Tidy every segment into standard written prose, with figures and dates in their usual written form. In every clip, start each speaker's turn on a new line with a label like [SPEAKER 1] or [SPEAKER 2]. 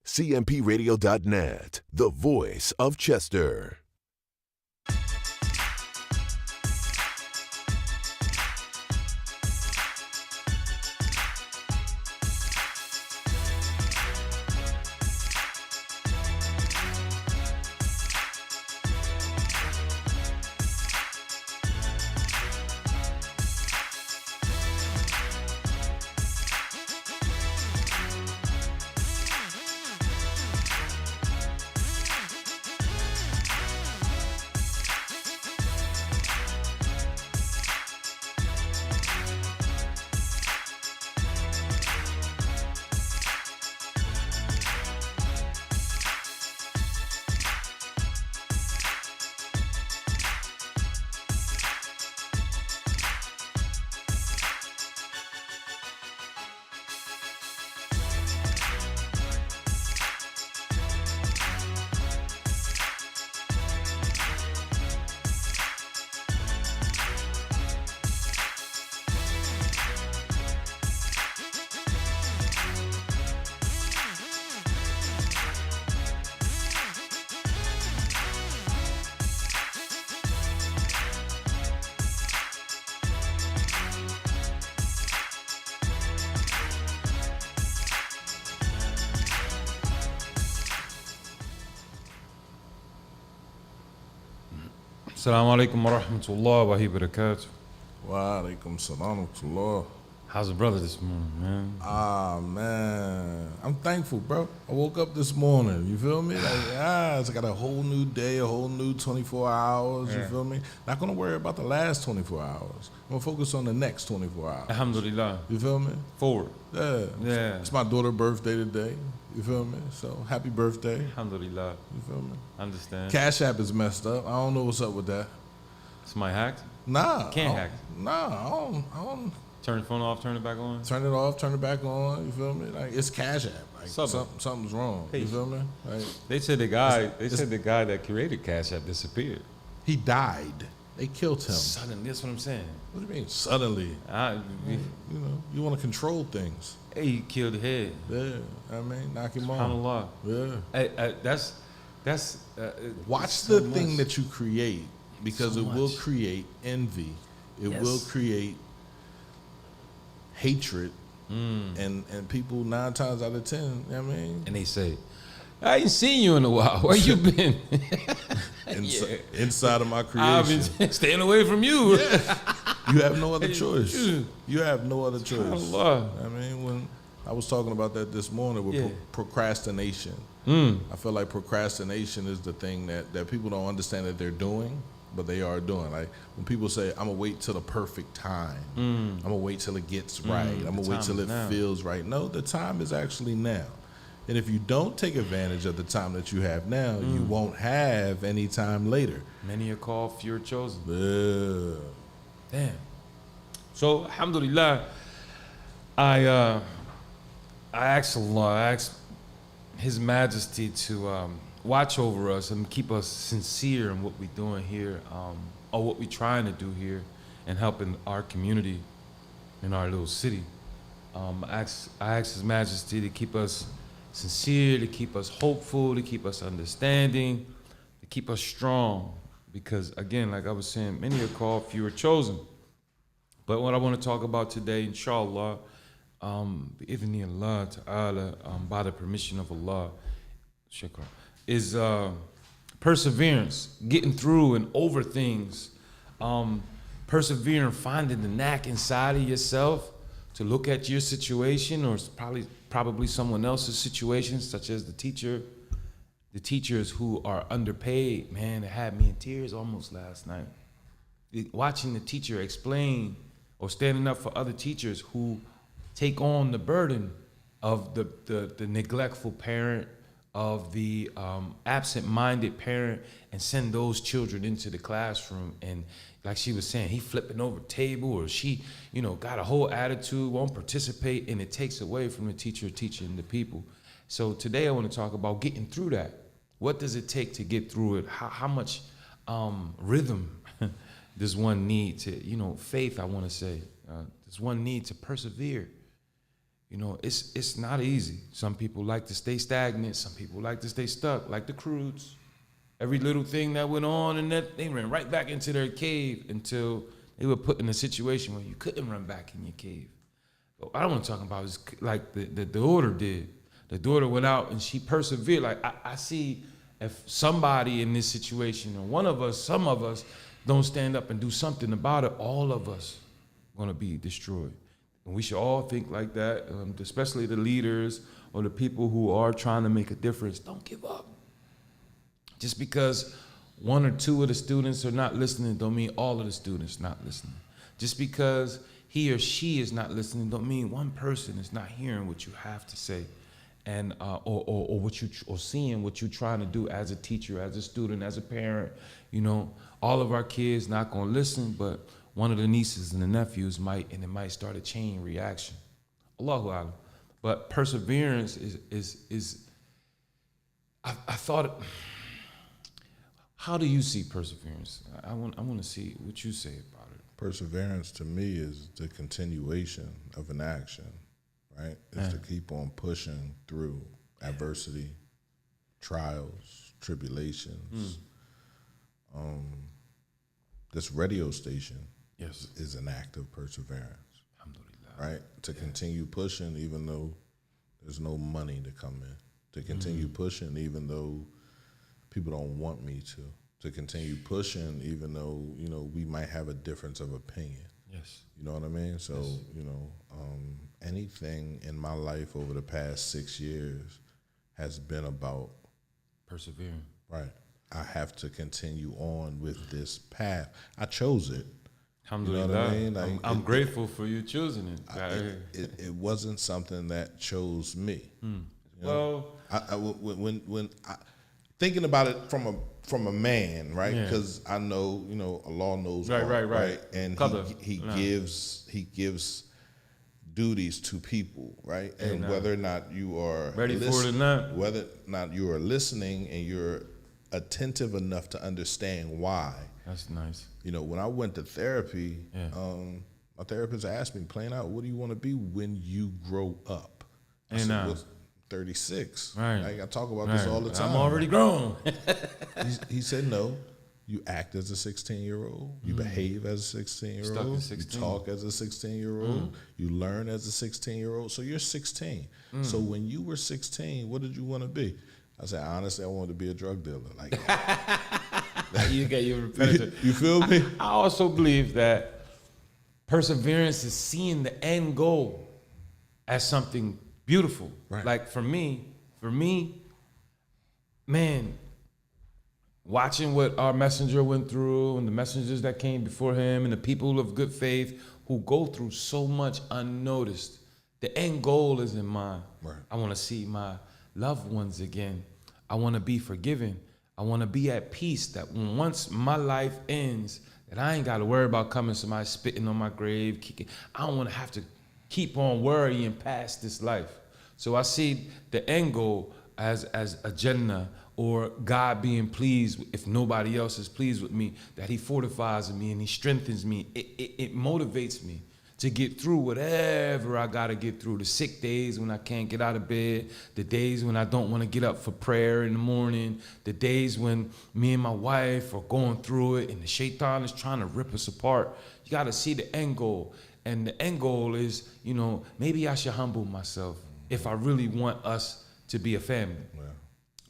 [SPEAKER 1] CMPRadio.net, the voice of Chester.
[SPEAKER 2] Assalamu alaikum wa rahmatullahi wa barakatuh.
[SPEAKER 3] Wa alaikum salam wa rahmatullah.
[SPEAKER 2] How's the brother this morning, man?
[SPEAKER 3] Man, I'm thankful, bro. I woke up this morning, you feel me? It's got a whole new day, a whole new 24 hours, you feel me? Not gonna worry about the last 24 hours. I'm gonna focus on the next 24 hours.
[SPEAKER 2] Alhamdulillah.
[SPEAKER 3] You feel me?
[SPEAKER 2] Forward.
[SPEAKER 3] Yeah. It's my daughter's birthday today, you feel me? So, happy birthday.
[SPEAKER 2] Alhamdulillah.
[SPEAKER 3] You feel me?
[SPEAKER 2] Understand.
[SPEAKER 3] Cash App is messed up. I don't know what's up with that.
[SPEAKER 2] Somebody hacked?
[SPEAKER 3] Nah.
[SPEAKER 2] Can't hack.
[SPEAKER 3] Nah, I don't.
[SPEAKER 2] Turn the phone off, turn it back on?
[SPEAKER 3] Turn it off, turn it back on. You feel me? Like it's Cash App. Like something's wrong.
[SPEAKER 2] Hey.
[SPEAKER 3] You feel me? Like
[SPEAKER 2] They said the guy that created Cash App disappeared.
[SPEAKER 3] he died. They killed him.
[SPEAKER 2] Suddenly, that's what I'm saying.
[SPEAKER 3] What do you mean suddenly? You know, you want to control things.
[SPEAKER 2] Hey, he killed the head.
[SPEAKER 3] Yeah, I mean, knock him off.
[SPEAKER 2] SubhanAllah.
[SPEAKER 3] Yeah.
[SPEAKER 2] Hey, that's
[SPEAKER 3] Watch
[SPEAKER 2] so
[SPEAKER 3] the thing
[SPEAKER 2] much.
[SPEAKER 3] that you create because
[SPEAKER 2] So
[SPEAKER 3] it will
[SPEAKER 2] much.
[SPEAKER 3] create envy. It
[SPEAKER 2] Yes.
[SPEAKER 3] will create hatred.
[SPEAKER 2] Mm.
[SPEAKER 3] And people 9 times out of 10, you know what I mean?
[SPEAKER 2] And they say, I ain't seen you in a while. Where you been?
[SPEAKER 3] Inside of my
[SPEAKER 2] I've
[SPEAKER 3] creation.
[SPEAKER 2] been staying away from you.
[SPEAKER 3] You have no other choice. You have no other choice.
[SPEAKER 2] SubhanAllah.
[SPEAKER 3] I mean, when I was talking about that this morning with
[SPEAKER 2] Yeah.
[SPEAKER 3] procrastination,
[SPEAKER 2] Mm.
[SPEAKER 3] I feel like procrastination is the thing that people don't understand that they're doing, but they are doing. Like when people say, I'm going to wait till the perfect time. I'm going to wait till it gets right. I'm going to wait
[SPEAKER 2] time
[SPEAKER 3] till
[SPEAKER 2] is
[SPEAKER 3] it
[SPEAKER 2] now.
[SPEAKER 3] feels right. No, the time is actually now. And if you don't take advantage of the time that you have now, you won't have any time later.
[SPEAKER 2] Many are called, few are chosen.
[SPEAKER 3] Yeah.
[SPEAKER 2] Damn. So, alhamdulillah, I asked Allah, I asked His Majesty to watch over us and keep us sincere in what we're doing here, or what we're trying to do here, and helping our community in our little city. I asked His Majesty to keep us sincere, to keep us hopeful, to keep us understanding, to keep us strong. Because again, like I was saying, many are called, few are chosen. But what I want to talk about today, inshallah, bi'idhni ta'ala, by the permission of Allah, shukran, is perseverance, getting through and over things, persevering, finding the knack inside of yourself to look at your situation or probably someone else's situation, such as the teachers who are underpaid. Man, it had me in tears almost last night. Watching the teacher explain or standing up for other teachers who take on the burden of the neglectful parent, of the absent-minded parent, and send those children into the classroom. And like she was saying, he flipping over the table, or she, got a whole attitude, won't participate, and it takes away from the teacher teaching the people. So today I want to talk about getting through that. What does it take to get through it? How much rhythm does one need to, faith, I want to say, does one need to persevere? You know, it's not easy. Some people like to stay stagnant. Some people like to stay stuck, like the Croods. Every little thing that went on, and that they ran right back into their cave until they were put in a situation where you couldn't run back in your cave. But what I want to talk about is like the daughter did. The daughter went out and she persevered. Like I see if somebody in this situation, or one of us, some of us, don't stand up and do something about it, all of us are gonna be destroyed. And we should all think like that, especially the leaders or the people who are trying to make a difference. Don't give up. Just because one or two of the students are not listening don't mean all of the students not listening. Just because he or she is not listening don't mean one person is not hearing what you have to say, and or what you or seeing what you're trying to do as a teacher, as a student, as a parent. You know, all of our kids not gonna listen, but one of the nieces and the nephews might, and it might start a chain reaction. Allahu Alam. But perseverance is I thought. How do you see perseverance? I want to see what you say about it.
[SPEAKER 3] Perseverance to me is the continuation of an action, right? It's to keep on pushing through adversity, trials, tribulations. This radio station is an act of perseverance, right? To continue pushing even though there's no money to come in. To continue pushing even though people don't want me to continue pushing even though, you know, we might have a difference of opinion.
[SPEAKER 2] Yes.
[SPEAKER 3] You know what I mean? So, you know, anything in my life over the past 6 years has been about
[SPEAKER 2] persevering.
[SPEAKER 3] Right. I have to continue on with this path. I chose it.
[SPEAKER 2] Alhamdulillah.
[SPEAKER 3] You know what I mean? Like,
[SPEAKER 2] I'm grateful for you choosing it.
[SPEAKER 3] It wasn't something that chose me. You know? When thinking about it from a man, right? Because I know, you know, Allah knows all, right? And he gives duties to people, right? And whether or not you are
[SPEAKER 2] ready for it or not,
[SPEAKER 3] whether or not you are listening and you're attentive enough to understand why.
[SPEAKER 2] That's nice.
[SPEAKER 3] You know, when I went to therapy, my therapist asked me, plain out, what do you want to be when you grow up? I said, well, 36. Right. I talk about this all the time.
[SPEAKER 2] I'm already grown.
[SPEAKER 3] he said, no, you act as a 16-year-old. You behave as a 16-year-old. You talk as a 16-year-old. You learn as a 16-year-old. So you're 16. So when you were 16, what did you want to be? I said, honestly, I wanted to be a drug dealer. Like,
[SPEAKER 2] you get your repetitive.
[SPEAKER 3] You feel me?
[SPEAKER 2] I also believe that perseverance is seeing the end goal as something beautiful. Right. Like for me, man, watching what our messenger went through and the messengers that came before him and the people of good faith who go through so much unnoticed, the end goal is in mind. Right. I want to see my loved ones again. I want to be forgiven. I want to be at peace that once my life ends, that I ain't got to worry about coming somebody spitting on my grave, kicking. I don't want to have to keep on worrying past this life. So I see the end goal as a Jannah, or God being pleased if nobody else is pleased with me, that he fortifies me and he strengthens me. It motivates me to get through whatever I got to get through. The sick days when I can't get out of bed, the days when I don't want to get up for prayer in the morning, the days when me and my wife are going through it and the shaitan is trying to rip us apart. You got to see the end goal. And the end goal is, you know, maybe I should humble myself if I really want us to be a family. Yeah.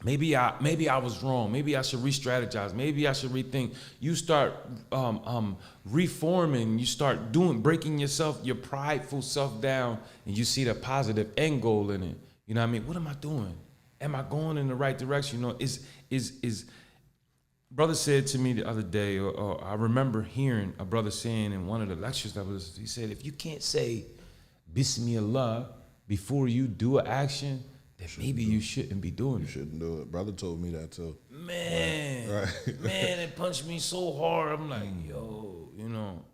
[SPEAKER 2] Maybe I was wrong. Maybe I should re-strategize. Maybe I should rethink. You start reforming. You start breaking your prideful self down, and you see the positive end goal in it. You know what I mean? What am I doing? Am I going in the right direction? You know, is brother said to me the other day, or I remember hearing a brother saying in one of the lectures he said, if you can't say Bismillah before you do an action, then maybe you shouldn't be doing it.
[SPEAKER 3] You shouldn't do it. Brother told me that too.
[SPEAKER 2] Man, man, it punched me so hard. I'm like, yo, you know,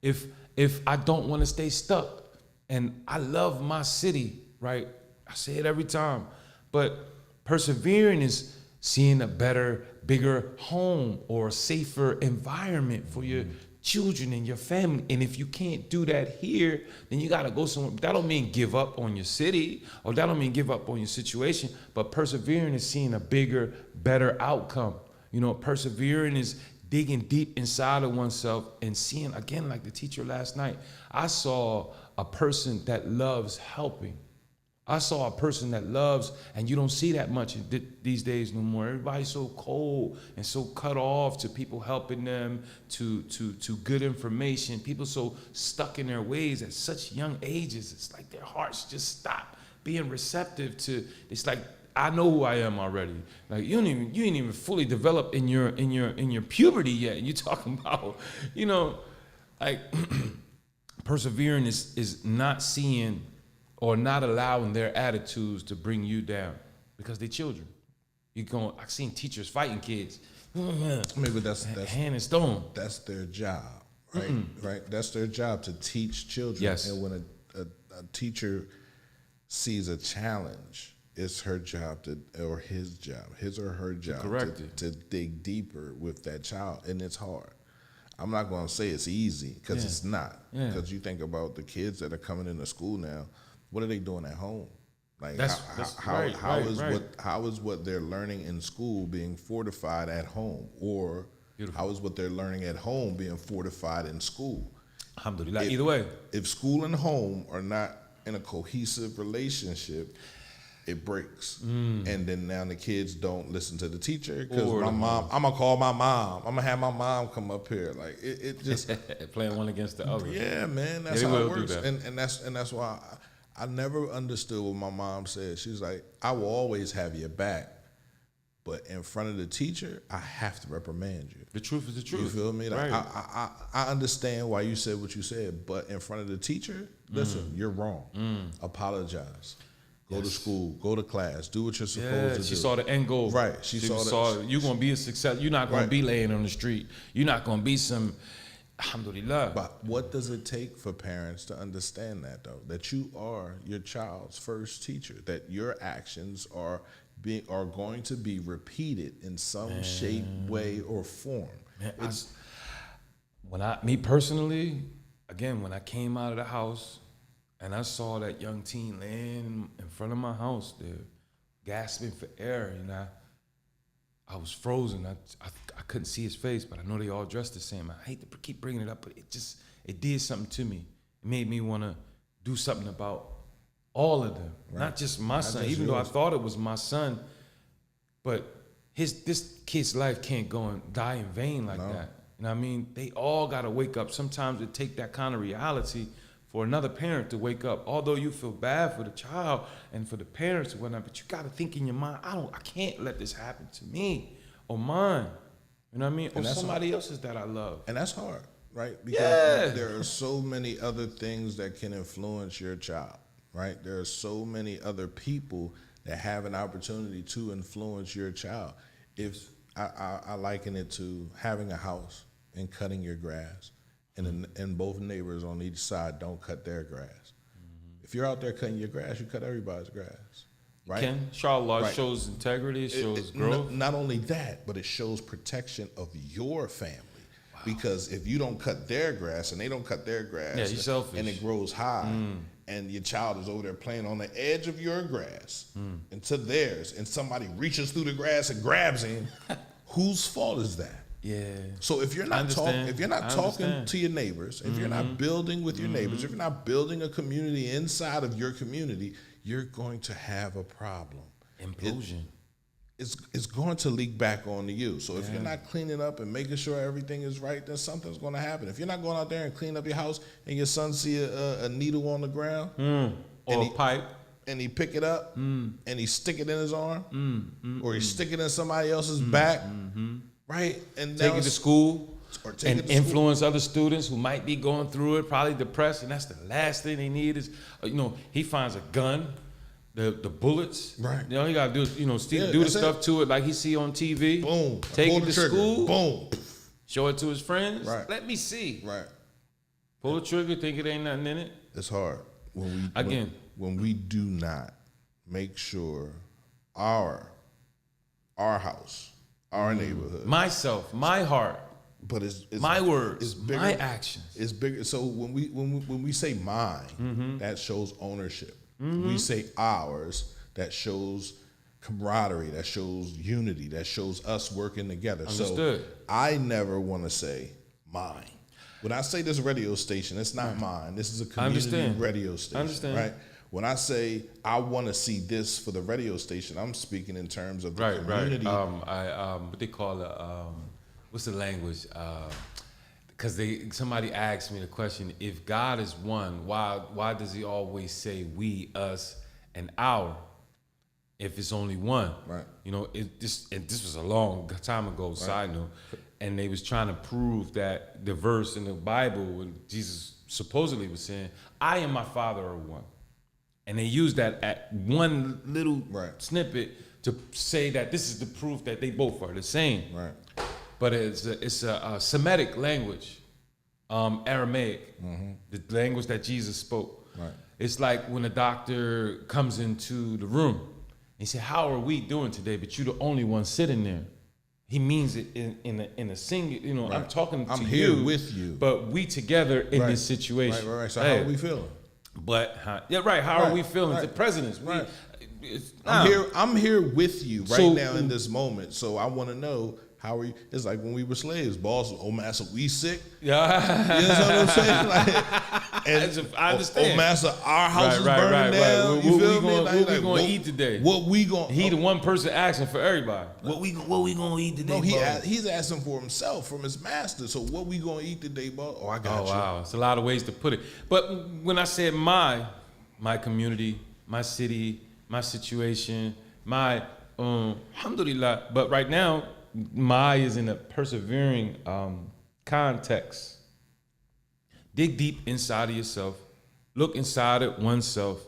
[SPEAKER 2] if I don't want to stay stuck, and I love my city, right? I say it every time, but persevering is seeing a better, bigger home or a safer environment for your children in your family. And if you can't do that here, then you got to go somewhere. That don't mean give up on your city, or that don't mean give up on your situation, but persevering is seeing a bigger, better outcome. You know, persevering is digging deep inside of oneself and seeing, again, like the teacher last night, I saw a person that loves helping. I saw a person that loves, and you don't see that much these days no more. Everybody's so cold and so cut off to people helping them, to good information. People so stuck in their ways at such young ages. It's like their hearts just stop being receptive to. It's like, I know who I am already. Like you ain't even fully developed in your puberty yet. You talking about, you know, like persevering is not seeing or not allowing their attitudes to bring you down, because they're children. I've seen teachers fighting kids.
[SPEAKER 3] Maybe that's
[SPEAKER 2] hand and stone.
[SPEAKER 3] That's their job, right? Right. That's their job, to teach children.
[SPEAKER 2] Yes.
[SPEAKER 3] And when a teacher sees a challenge, it's her job or his or her job
[SPEAKER 2] correct it.
[SPEAKER 3] To dig deeper with that child, and it's hard. I'm not going to say it's easy, because it's not. Because you think about the kids that are coming into school now. What are they doing at home? Like how is what they're learning in school being fortified at home, or how is what they're learning at home being fortified in school?
[SPEAKER 2] Alhamdulillah. Either way,
[SPEAKER 3] if school and home are not in a cohesive relationship, it breaks. And then now the kids don't listen to the teacher, because my mom, I'm gonna call my mom. I'm gonna have my mom come up here. Like it just
[SPEAKER 2] playing one against the other.
[SPEAKER 3] Yeah, man, that's how it works. And that's why I never understood what my mom said. She's like, I will always have your back, but in front of the teacher, I have to reprimand you.
[SPEAKER 2] The truth is the truth.
[SPEAKER 3] You feel me? Like,
[SPEAKER 2] right.
[SPEAKER 3] I understand why you said what you said, but in front of the teacher, listen, you're wrong. Apologize. Go to school, go to class, do what you're supposed to do.
[SPEAKER 2] She saw the end goal.
[SPEAKER 3] Right. She saw
[SPEAKER 2] you're going to be a success. You're not going to be laying on the street. You're not going to be some, alhamdulillah.
[SPEAKER 3] But what does it take for parents to understand that, though? That you are your child's first teacher, that your actions are going to be repeated in some shape, way, or form.
[SPEAKER 2] Me personally, again, when I came out of the house and I saw that young teen laying in front of my house, there, gasping for air, and I was frozen. I couldn't see his face, but I know they all dressed the same. I hate to keep bringing it up, but it did something to me. It made me want to do something about all of them, not just my son. Even though I thought it was my son, but this kid's life can't go and die in vain like that. You know what I mean? They all got to wake up. Sometimes it take that kind of reality for another parent to wake up. Although you feel bad for the child and for the parents and whatnot, but you got to think in your mind, I can't let this happen to me or mine. You know what I mean? Or somebody else's that I love.
[SPEAKER 3] And that's hard, right? Because there are so many other things that can influence your child, right? There are so many other people that have an opportunity to influence your child. If I liken it to having a house and cutting your grass, and both neighbors on each side don't cut their grass. If you're out there cutting your grass, you cut everybody's grass, right?
[SPEAKER 2] Inshallah, it shows integrity, it shows growth.
[SPEAKER 3] Not only that, but it shows protection of your family. Wow. Because if you don't cut their grass and they don't cut their grass,
[SPEAKER 2] you're selfish.
[SPEAKER 3] And it grows high, and your child is over there playing on the edge of your grass into theirs, and somebody reaches through the grass and grabs him, whose fault is that?
[SPEAKER 2] Yeah.
[SPEAKER 3] So if you're not talking to your neighbors, if you're not building with your neighbors, if you're not building a community inside of your community, you're going to have a problem.
[SPEAKER 2] Implosion.
[SPEAKER 3] It's going to leak back onto you. So if you're not cleaning up and making sure everything is right, then something's going to happen. If you're not going out there and clean up your house and your son see a needle on the ground
[SPEAKER 2] or a pipe,
[SPEAKER 3] and he pick it up and he stick it in his arm, or he stick it in somebody else's back, right? And
[SPEAKER 2] take it to school and influence other students who might be going through it, probably depressed, and that's the last thing they need is, he finds a gun, the bullets.
[SPEAKER 3] Right.
[SPEAKER 2] He got to do is, do the stuff to it like he see on TV.
[SPEAKER 3] Boom.
[SPEAKER 2] Take it to school.
[SPEAKER 3] Boom.
[SPEAKER 2] Show it to his friends.
[SPEAKER 3] Right.
[SPEAKER 2] Let me see.
[SPEAKER 3] Right.
[SPEAKER 2] Pull the trigger, think it ain't nothing in it.
[SPEAKER 3] It's hard. When we do not make sure our house, our neighborhood,
[SPEAKER 2] myself, my heart,
[SPEAKER 3] but it's
[SPEAKER 2] My words,
[SPEAKER 3] it's bigger,
[SPEAKER 2] my actions.
[SPEAKER 3] It's bigger. So when we say mine, that shows ownership. We say ours, that shows camaraderie, that shows unity, that shows us working together.
[SPEAKER 2] Understood.
[SPEAKER 3] So I never want to say mine. When I say this radio station, it's not mine. This is a community radio station.
[SPEAKER 2] I understand.
[SPEAKER 3] Right? When I say I want to see this for the radio station, I'm speaking in terms of the community.
[SPEAKER 2] What they call it? What's the language? Because somebody asked me the question: if God is one, why does He always say we, us, and our? If it's only one,
[SPEAKER 3] Right?
[SPEAKER 2] You know, this was a long time ago. Right. Side note, and they was trying to prove that the verse in the Bible when Jesus supposedly was saying, "I and my Father are one." And they use that at one little snippet to say that this is the proof that they both are the same.
[SPEAKER 3] Right.
[SPEAKER 2] But it's a Semitic language, Aramaic, the language that Jesus spoke.
[SPEAKER 3] Right.
[SPEAKER 2] It's like when a doctor comes into the room, he said, "How are we doing today?" But you're the only one sitting there. He means it in a single. You know, I'm talking to you.
[SPEAKER 3] I'm here with you.
[SPEAKER 2] But we together in this situation.
[SPEAKER 3] Right. So how are we feeling?
[SPEAKER 2] But how are we feeling? The presidents.
[SPEAKER 3] I'm here with you now in this moment. So I want to know, how are you? It's like when we were slaves. Boss, oh massa, we sick.
[SPEAKER 2] Yeah,
[SPEAKER 3] you know what I'm saying?
[SPEAKER 2] I understand.
[SPEAKER 3] Oh massa, our house is burning down.
[SPEAKER 2] You feel me? What we gonna eat today?
[SPEAKER 3] What we gonna?
[SPEAKER 2] He the one person asking for everybody. What we gonna eat today?
[SPEAKER 3] No, he's asking for himself from his master. So what we gonna eat today, boss? Oh, I got you.
[SPEAKER 2] Wow, it's a lot of ways to put it. But when I said my community, my city, my situation, my alhamdulillah. But right now, my is in a persevering context. Dig deep inside of yourself, look inside of oneself,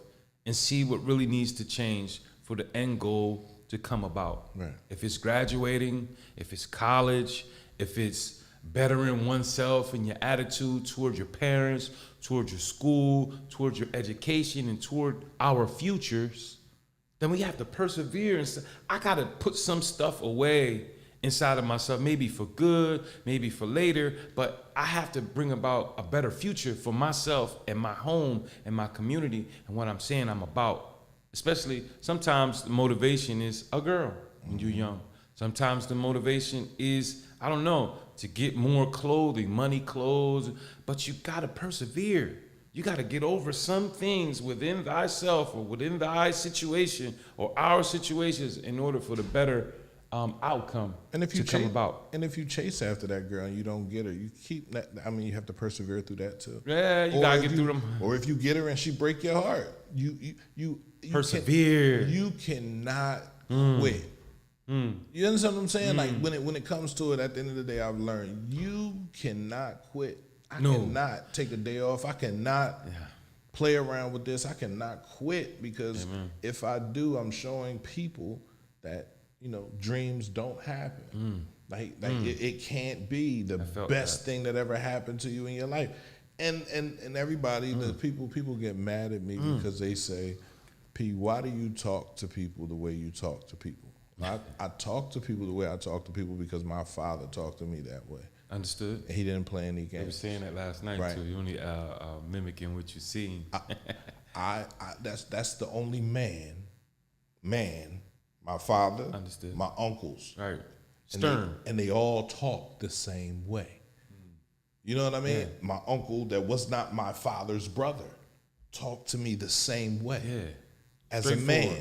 [SPEAKER 2] and see what really needs to change for the end goal to come about.
[SPEAKER 3] Right.
[SPEAKER 2] If it's graduating, if it's college, if it's bettering oneself and your attitude toward your parents, toward your school, toward your education, and toward our futures, then we have to persevere. And I got to put some stuff away inside of myself, maybe for good, maybe for later, but I have to bring about a better future for myself and my home and my community and what I'm saying I'm about. Especially sometimes the motivation is a girl when you're young. Sometimes the motivation is, I don't know, to get more clothing, money, clothes, but you gotta persevere. You gotta get over some things within thyself or within thy situation or our situations in order for the better outcome to come about.
[SPEAKER 3] And if you chase after that girl and you don't get her, you keep that. I mean, you have to persevere through that too.
[SPEAKER 2] Yeah, you gotta get through them.
[SPEAKER 3] Or if you get her and she break your heart, you
[SPEAKER 2] persevere.
[SPEAKER 3] You cannot quit. You understand what I'm saying? Like when it comes to it, at the end of the day, I've learned you cannot quit. I cannot take a day off. I cannot play around with this. I cannot quit because if I do, I'm showing people that, you know, dreams don't happen. It can't be the best thing that ever happened to you in your life. And everybody, the people get mad at me because they say, P, why do you talk to people the way you talk to people? I talk to people the way I talk to people because my father talked to me that way.
[SPEAKER 2] Understood.
[SPEAKER 3] And he didn't play any games.
[SPEAKER 2] You were saying that last night too. You only mimicking what you seen.
[SPEAKER 3] That's the only man. My father,
[SPEAKER 2] understood.
[SPEAKER 3] My uncles,
[SPEAKER 2] right? Stern,
[SPEAKER 3] and they all talk the same way. You know what I mean? Yeah. My uncle, that was not my father's brother, talked to me the same way.
[SPEAKER 2] Yeah.
[SPEAKER 3] As a man,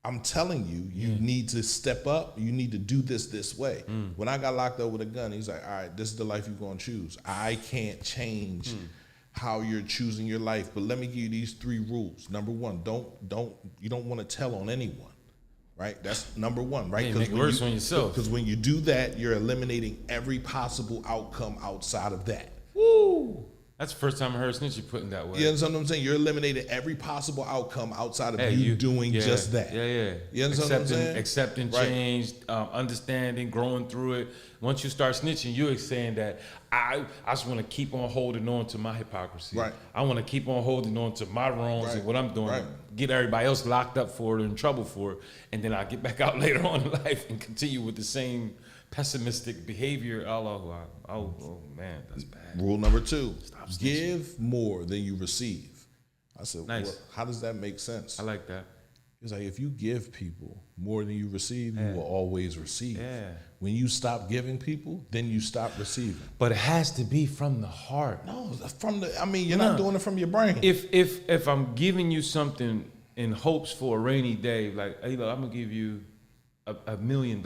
[SPEAKER 3] I'm telling you, you need to step up. You need to do this way. When I got locked up with a gun, he's like, all right, this is the life you're going to choose. I can't change how you're choosing your life, but let me give you these 3 rules. Number 1, you don't want to tell on anyone. Right? That's number 1, right?
[SPEAKER 2] Make it worse on yourself.
[SPEAKER 3] Because when you do that, you're eliminating every possible outcome outside of that.
[SPEAKER 2] Woo! That's the first time I heard Snitchy putting that way.
[SPEAKER 3] You understand what I'm saying? You're eliminating every possible outcome outside of you doing just that.
[SPEAKER 2] Yeah.
[SPEAKER 3] You understand what I'm saying?
[SPEAKER 2] Accepting change, understanding, growing through it. Once you start snitching, you're saying that I just want to keep on holding on to my hypocrisy.
[SPEAKER 3] Right.
[SPEAKER 2] I want to keep on holding on to my wrongs and what I'm doing. Get everybody else locked up for it or in trouble for it. And then I get back out later on in life and continue with the same pessimistic behavior. Oh man, that's bad.
[SPEAKER 3] Rule number 2, give more than you receive. I said,
[SPEAKER 2] Nice.
[SPEAKER 3] well, how does that make sense?
[SPEAKER 2] I like that.
[SPEAKER 3] It's like if you give people more than you receive, you will always receive.
[SPEAKER 2] Yeah.
[SPEAKER 3] When you stop giving people, then you stop receiving.
[SPEAKER 2] But it has to be from the heart.
[SPEAKER 3] No, you're not doing it from your brain.
[SPEAKER 2] If I'm giving you something in hopes for a rainy day, like, hey, look, I'm gonna give you $1 million,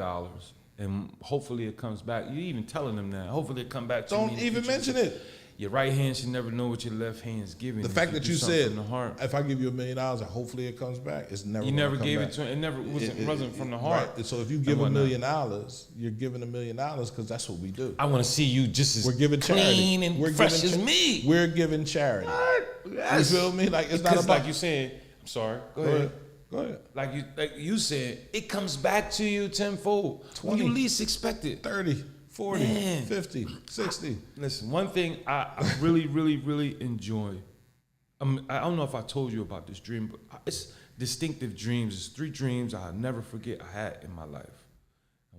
[SPEAKER 2] and hopefully it comes back. You're even telling them that. Hopefully it come back to me.
[SPEAKER 3] Don't even mention it.
[SPEAKER 2] Your right hand should never know what your left hand is giving.
[SPEAKER 3] The
[SPEAKER 2] if
[SPEAKER 3] fact that
[SPEAKER 2] do
[SPEAKER 3] you
[SPEAKER 2] something
[SPEAKER 3] said,
[SPEAKER 2] from the heart.
[SPEAKER 3] if I give you $1 million and hopefully it comes back, it's never.
[SPEAKER 2] You
[SPEAKER 3] gonna
[SPEAKER 2] never
[SPEAKER 3] come
[SPEAKER 2] gave
[SPEAKER 3] back.
[SPEAKER 2] it to him. It never wasn't from the heart.
[SPEAKER 3] Right. So if you give $1
[SPEAKER 2] whatnot.
[SPEAKER 3] million, you're giving $1 million because that's what we do.
[SPEAKER 2] I want to see you just as
[SPEAKER 3] We're giving charity.
[SPEAKER 2] clean and
[SPEAKER 3] We're
[SPEAKER 2] fresh
[SPEAKER 3] giving
[SPEAKER 2] as me.
[SPEAKER 3] We're giving charity.
[SPEAKER 2] Yes.
[SPEAKER 3] You feel me? Like it's not
[SPEAKER 2] Because
[SPEAKER 3] about.
[SPEAKER 2] like you said, I'm sorry. Go
[SPEAKER 3] Go
[SPEAKER 2] ahead.
[SPEAKER 3] ahead. Go ahead.
[SPEAKER 2] Like you said, it comes back to you tenfold. When
[SPEAKER 3] 20.
[SPEAKER 2] you least expect it.
[SPEAKER 3] 30, 40,
[SPEAKER 2] Man.
[SPEAKER 3] 50, 60.
[SPEAKER 2] Listen, one thing I really, really, really enjoy. I don't know if I told you about this dream, but it's distinctive dreams. It's 3 dreams I'll never forget I had in my life.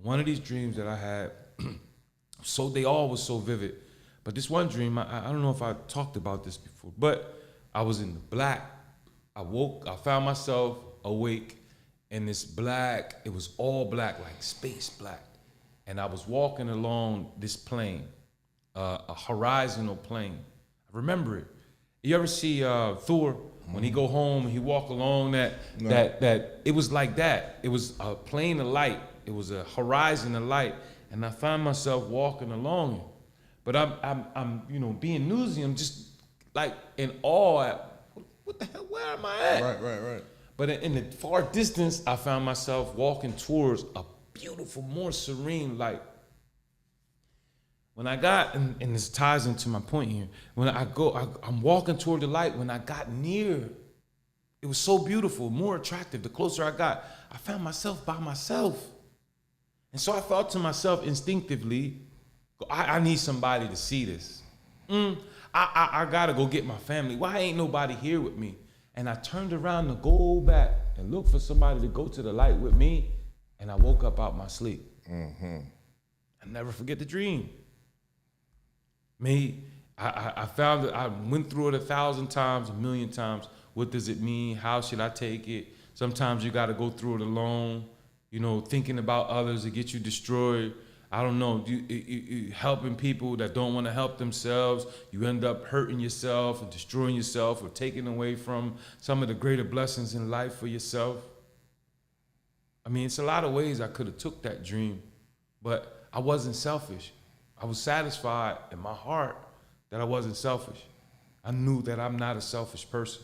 [SPEAKER 2] One of these dreams that I had, they all was so vivid. But this one dream, I don't know if I talked about this before, but I was in the black. I found myself awake in this black, it was all black, like space black. And I was walking along this plane, a horizontal plane. I remember it. You ever see Thor when he go home and he walk along that it was like that. It was a plane of light. It was a horizon of light, and I found myself walking along it. But I'm being newsy. I'm just like in awe at what the hell? Where am I at?
[SPEAKER 3] Right.
[SPEAKER 2] But in the far distance, I found myself walking towards a beautiful, more serene light. When I got, and this ties into my point here, when I'm walking toward the light. When I got near, it was so beautiful, more attractive. The closer I got, I found myself by myself. And so I thought to myself instinctively, I need somebody to see this. I gotta go get my family. Why ain't nobody here with me? And I turned around to go back and look for somebody to go to the light with me, and I woke up out my sleep. I never forget the dream. I found it. I went through it 1,000 times, 1,000,000 times. What does it mean? How should I take it? Sometimes you got to go through it alone. Thinking about others to get you destroyed. I don't know. You helping people that don't want to help themselves. You end up hurting yourself and destroying yourself, or taking away from some of the greater blessings in life for yourself. I mean, it's a lot of ways I could have took that dream, but I wasn't selfish. I was satisfied in my heart that I wasn't selfish. I knew that I'm not a selfish person.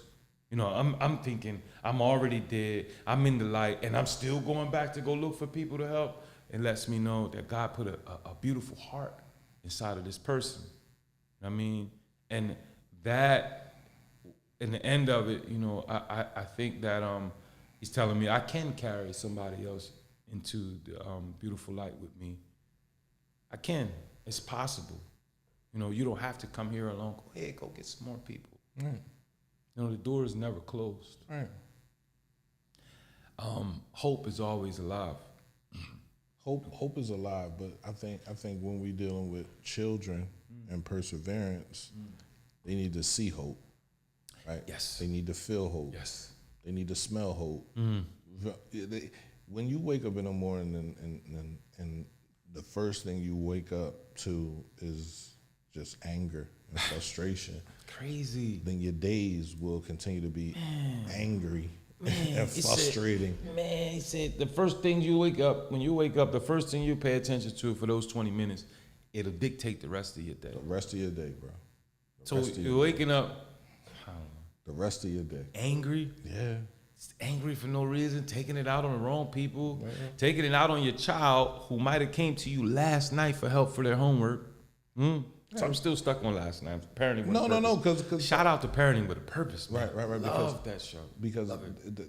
[SPEAKER 2] I'm thinking I'm already dead. I'm in the light, and I'm still going back to go look for people to help. It lets me know that God put a beautiful heart inside of this person. I mean, and that, in the end of it, I think that He's telling me I can carry somebody else into the beautiful light with me. I can. It's possible. You don't have to come here alone. Go ahead, go get some more people.
[SPEAKER 3] Right.
[SPEAKER 2] The door is never closed.
[SPEAKER 3] Right.
[SPEAKER 2] Hope is always alive.
[SPEAKER 3] Hope is alive, but I think when we're dealing with children and perseverance, they need to see hope, right?
[SPEAKER 2] Yes.
[SPEAKER 3] They need to feel hope.
[SPEAKER 2] Yes.
[SPEAKER 3] They need to smell hope. When you wake up in the morning and the first thing you wake up to is just anger and frustration,
[SPEAKER 2] Crazy.
[SPEAKER 3] then your days will continue to be angry and frustrating.
[SPEAKER 2] He said the first thing when you wake up, the first thing you pay attention to for those 20 minutes, it'll dictate the rest of your day.
[SPEAKER 3] The rest of your day, bro.
[SPEAKER 2] So you're waking up,
[SPEAKER 3] The rest of your day.
[SPEAKER 2] angry,
[SPEAKER 3] Yeah.
[SPEAKER 2] angry for no reason, taking it out on the wrong people, taking it out on your child who might have came to you last night for help for their homework. So I'm still stuck on last night. Parenting with a purpose.
[SPEAKER 3] No, because
[SPEAKER 2] Shout out to Parenting with a Purpose, man.
[SPEAKER 3] Right.
[SPEAKER 2] Love that show.
[SPEAKER 3] Because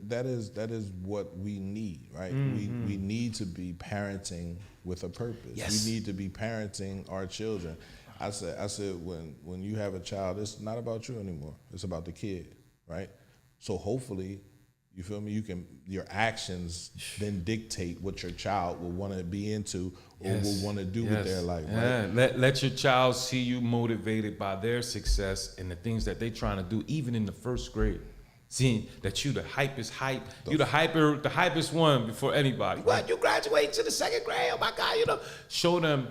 [SPEAKER 3] that is what we need, right? We need to be parenting with a purpose.
[SPEAKER 2] Yes.
[SPEAKER 3] We need to be parenting our children. I said when you have a child, it's not about you anymore. It's about the kid, right? So hopefully You feel me? Your actions then dictate what your child will want to be into or will want to do with their life.
[SPEAKER 2] Yeah.
[SPEAKER 3] Right?
[SPEAKER 2] Let your child see you motivated by their success and the things that they trying to do, even in the first grade. Seeing that you the hypest hype, you the hypest one before anybody. What, you graduate to the second grade? Oh my God, you know. Show them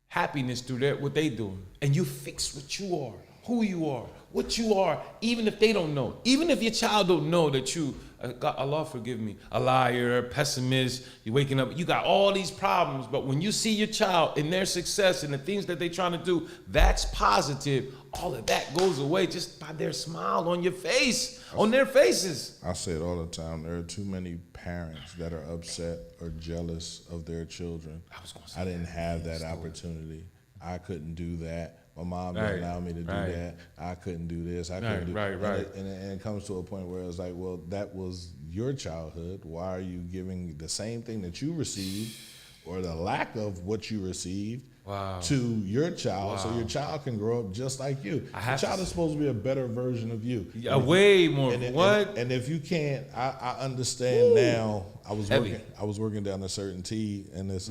[SPEAKER 2] happiness through what they doing. And you fix what you are, who you are, what you are, even if they don't know. Even if your child don't know that you, God, Allah forgive me, a liar, a pessimist, you're waking up, you got all these problems, but when you see your child and their success and the things that they're trying to do, that's positive. All of that goes away just by their smile on your face, on their faces.
[SPEAKER 3] I say it all the time. There are too many parents that are upset or jealous of their children. I didn't have that opportunity. I couldn't do that. My mom didn't allow me to do that. I couldn't do this. I couldn't do that. And it comes to a point where it's like, well, that was your childhood. Why are you giving the same thing that you received or the lack of what you received to your child so your child can grow up just like you? The child is supposed to be a better version of you.
[SPEAKER 2] Way more.
[SPEAKER 3] And if you can't, I understand now. I was working down a certain T, and this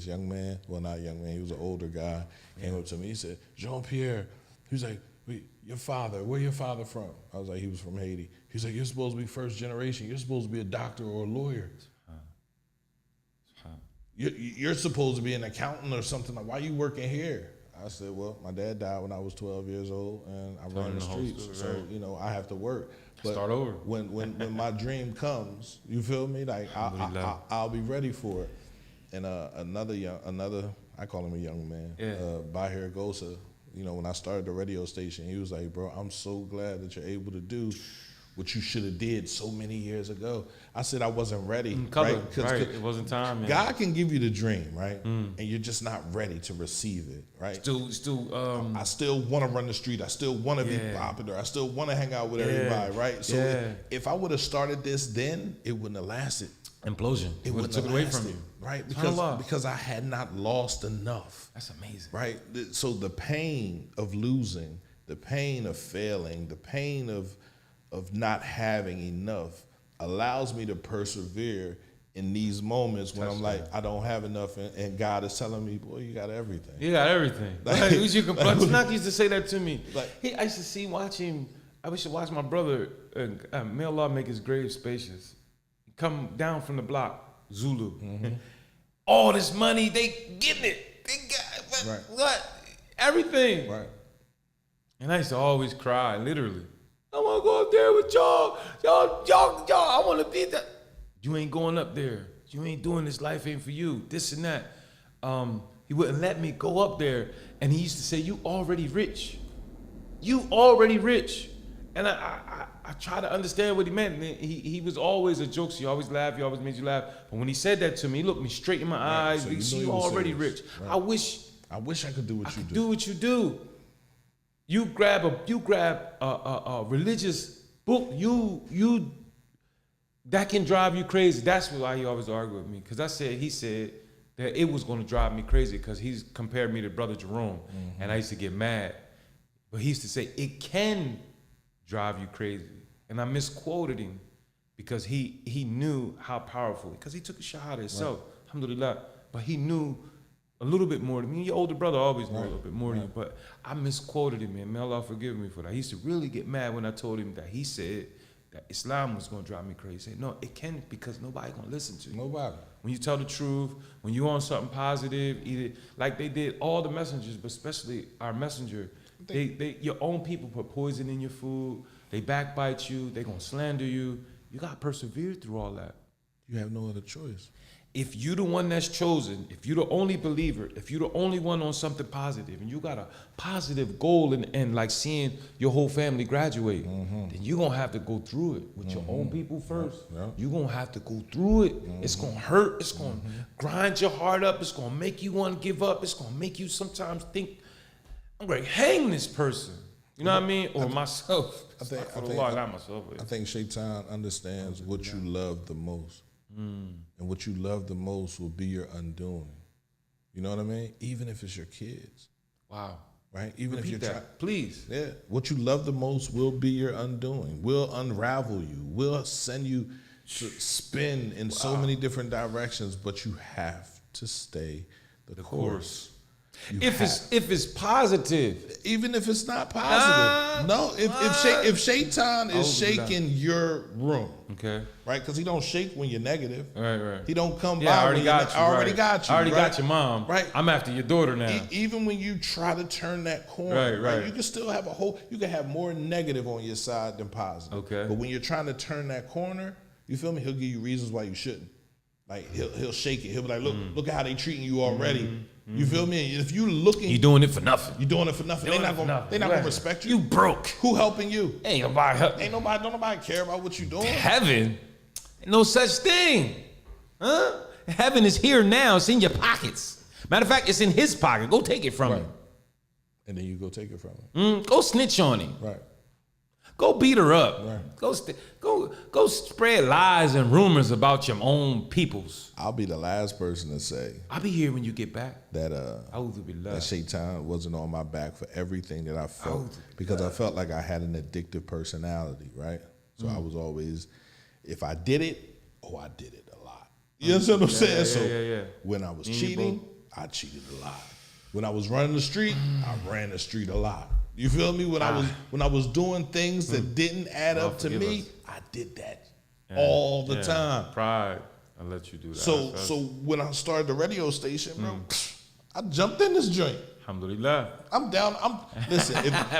[SPEAKER 3] young man, well, not young man, he was an older guy, came up to me. He said, Jean-Pierre, he was like, your father, where your father from? I was like, he was from Haiti. He's like, you're supposed to be first generation. You're supposed to be a doctor or a lawyer. You're supposed to be an accountant or something. Like, why are you working here? I said, well, my dad died when I was 12 years old, and I run the streets, so I have to work. But
[SPEAKER 2] start over.
[SPEAKER 3] When my dream comes, you feel me? Like I'll be ready for it. And another, I call him a young man, Bahir Gosa. When I started the radio station, he was like, bro, I'm so glad that you're able to do what you should have did so many years ago. I said I wasn't ready. Right?
[SPEAKER 2] It wasn't time. Man.
[SPEAKER 3] God can give you the dream, right? And you're just not ready to receive it, right? I still want to run the street. I still want to be popular. I still want to hang out with everybody, right? So if I would have started this then, it wouldn't have lasted.
[SPEAKER 2] Implosion.
[SPEAKER 3] It would have
[SPEAKER 2] took it away from you,
[SPEAKER 3] right? Because I had not lost enough.
[SPEAKER 2] That's amazing,
[SPEAKER 3] right? So the pain of losing, the pain of failing, the pain of not having enough allows me to persevere in these moments when I'm like, I don't have enough, and God is telling me, boy, you got everything.
[SPEAKER 2] You got everything. Snuck used to say that to me. I used to watch my brother, may Allah make his grave spacious. Come down from the block, Zulu. All this money, they getting it. They got what? Everything.
[SPEAKER 3] Right.
[SPEAKER 2] And I used to always cry, literally. I want to go up there with y'all. Y'all, I want to be that. You ain't going up there. You ain't doing this. Life ain't for you. This and that. He wouldn't let me go up there. And he used to say, you already rich. You already rich. And I try to understand what he meant. And he was always a jokester. He always laughed. He always made you laugh. But when he said that to me, he looked me straight in my eyes.
[SPEAKER 3] So
[SPEAKER 2] you already rich.
[SPEAKER 3] Right.
[SPEAKER 2] I wish
[SPEAKER 3] I could do what you do.
[SPEAKER 2] Do what you do. You grab a religious book, you that can drive you crazy. That's why he always argued with me. Because he said that it was going to drive me crazy because he's compared me to Brother Jerome. And I used to get mad. But he used to say, it can drive you crazy. And I misquoted him because he knew how powerful, because he took a shahada himself, alhamdulillah. But he knew a little bit more than me. Your older brother always knew a little bit more than you, but I misquoted him, man. May Allah forgive me for that. I used to really get mad when I told him that he said that Islam was going to drive me crazy. He said, no, it can't, because nobody's going to listen to you.
[SPEAKER 3] Nobody.
[SPEAKER 2] When you tell the truth, when you on something positive, either like they did all the messengers, but especially our messenger, your own people put poison in your food. They backbite you. They going to slander you. You got to persevere through all that.
[SPEAKER 3] You have no other choice.
[SPEAKER 2] If you're the one that's chosen, if you're the only believer, if you're the only one on something positive, and you got a positive goal and like seeing your whole family graduate, then you're going to have to go through it with your own people first. You're going to have to go through it. It's going to hurt. It's going to grind your heart up. It's going to make you want to give up. It's going to make you sometimes think, I'm going to hang this person. You know what I mean? Or myself. I
[SPEAKER 3] think Shaitan understands what you love the most. And what you love the most will be your undoing. You know what I mean? Even if it's your kids.
[SPEAKER 2] Wow.
[SPEAKER 3] right? Even if
[SPEAKER 2] Repeat
[SPEAKER 3] you're
[SPEAKER 2] that,
[SPEAKER 3] trying,
[SPEAKER 2] please.
[SPEAKER 3] yeah, what you love the most will be your undoing, will unravel you, will send you to spin in so many different directions, but you have to stay the course. You
[SPEAKER 2] If it's positive,
[SPEAKER 3] even if it's not positive. No, if Shaitan is
[SPEAKER 2] A'udhu billah.
[SPEAKER 3] shaking your room,
[SPEAKER 2] okay.
[SPEAKER 3] right? Because he don't shake when you're negative.
[SPEAKER 2] Right.
[SPEAKER 3] He don't come
[SPEAKER 2] Yeah,
[SPEAKER 3] by
[SPEAKER 2] I already
[SPEAKER 3] when
[SPEAKER 2] got you.
[SPEAKER 3] I already
[SPEAKER 2] right.
[SPEAKER 3] got you.
[SPEAKER 2] I already
[SPEAKER 3] right?
[SPEAKER 2] got your mom.
[SPEAKER 3] Right.
[SPEAKER 2] I'm after your daughter now.
[SPEAKER 3] Even when you try to turn that corner,
[SPEAKER 2] Right.
[SPEAKER 3] you can still have you can have more negative on your side than positive.
[SPEAKER 2] Okay.
[SPEAKER 3] But when you're trying to turn that corner, you feel me? He'll give you reasons why you shouldn't. Like he'll shake it. He'll be like, look at how they treating you already. You feel me? If you looking,
[SPEAKER 2] You doing it for nothing.
[SPEAKER 3] you're doing it for nothing. They're not gonna respect you.
[SPEAKER 2] You broke.
[SPEAKER 3] Who helping you?
[SPEAKER 2] Ain't nobody help.
[SPEAKER 3] Don't nobody care about what you doing.
[SPEAKER 2] Heaven? Ain't no such thing. Huh? Heaven is here now. It's in your pockets. Matter of fact, it's in his pocket. Go take it from him.
[SPEAKER 3] And then you go take it from him.
[SPEAKER 2] Go snitch on him.
[SPEAKER 3] Right.
[SPEAKER 2] Go beat her up.
[SPEAKER 3] Right.
[SPEAKER 2] Go spread lies and rumors about your own peoples.
[SPEAKER 3] I'll be the last person to say
[SPEAKER 2] I'll be here when you get back.
[SPEAKER 3] that
[SPEAKER 2] A'udhu billah.
[SPEAKER 3] that Shaitan wasn't on my back for everything that I felt, because I felt like I had an addictive personality, right? So I was always, if I did it, I did it a lot. You understand what I'm saying?
[SPEAKER 2] Yeah.
[SPEAKER 3] When I was cheating, I cheated a lot. When I was running the street, I ran the street a lot. You feel me? When I was doing things that didn't add up to me,
[SPEAKER 2] us.
[SPEAKER 3] I did that all the time.
[SPEAKER 2] Pride. I'll let you do that.
[SPEAKER 3] So when I started the radio station, bro, I jumped in this joint.
[SPEAKER 2] Alhamdulillah.
[SPEAKER 3] I'm down. Listen.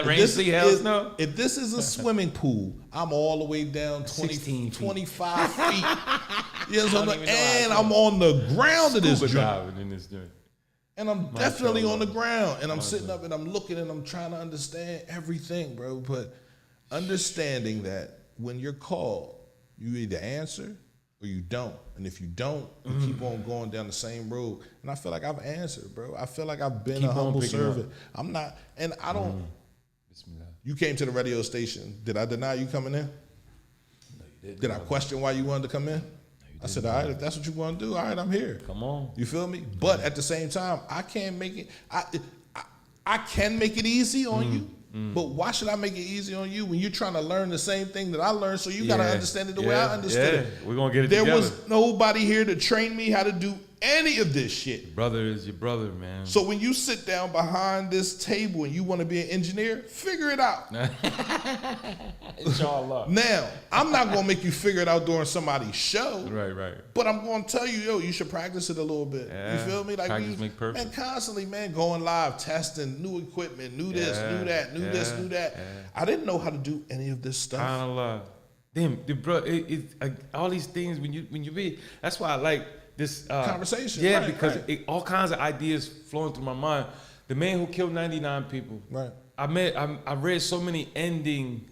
[SPEAKER 2] Rain, sea, hell, snow.
[SPEAKER 3] If this is a swimming pool, I'm all the way down
[SPEAKER 2] 16 feet.
[SPEAKER 3] 25 feet. You know what I'm saying?
[SPEAKER 2] even know how
[SPEAKER 3] And
[SPEAKER 2] to
[SPEAKER 3] I'm on the ground of this
[SPEAKER 2] Scuba
[SPEAKER 3] joint.
[SPEAKER 2] diving in this joint.
[SPEAKER 3] And I'm definitely on the ground. And I'm sitting up and I'm looking and I'm trying to understand everything, bro. But understanding that when you're called, you either answer or you don't. And if you don't, you keep on going down the same road. And I feel like I've answered, bro. I feel like I've been
[SPEAKER 2] Keep
[SPEAKER 3] a
[SPEAKER 2] on
[SPEAKER 3] humble
[SPEAKER 2] picking
[SPEAKER 3] servant. I'm not, and I don't.
[SPEAKER 2] Bismillah.
[SPEAKER 3] You came to the radio station. Did I deny you coming in?
[SPEAKER 2] No, you didn't.
[SPEAKER 3] Did I question why you wanted to come in? I said, all right, if that's what you want to do, all right, I'm here.
[SPEAKER 2] Come on.
[SPEAKER 3] You feel me? But at the same time, I can't make it. I can make it easy on you. But why should I make it easy on you when you're trying to learn the same thing that I learned? So you got to understand it the way I understood it.
[SPEAKER 2] We're going to get it
[SPEAKER 3] There
[SPEAKER 2] together.
[SPEAKER 3] was nobody here to train me how to do any of this shit.
[SPEAKER 2] Brother is your brother, man.
[SPEAKER 3] So when you sit down behind this table and you want to be an engineer, figure it out.
[SPEAKER 2] Inshallah.
[SPEAKER 3] Now, I'm not going to make you figure it out during somebody's show.
[SPEAKER 2] Right.
[SPEAKER 3] But I'm going to tell you, you should practice it a little bit.
[SPEAKER 2] Yeah,
[SPEAKER 3] You feel me? Like
[SPEAKER 2] practice make perfect.
[SPEAKER 3] Man, constantly, man, going live, testing new equipment, new this, new that, new this, new that. I didn't know how to do any of this stuff.
[SPEAKER 2] SubhanAllah. Damn, bro, all these things when you read, that's why I like this
[SPEAKER 3] Conversation,
[SPEAKER 2] Yeah,
[SPEAKER 3] right,
[SPEAKER 2] because
[SPEAKER 3] right.
[SPEAKER 2] all kinds of ideas flowing through my mind. The man who killed 99 people.
[SPEAKER 3] Right.
[SPEAKER 2] I read so many ending,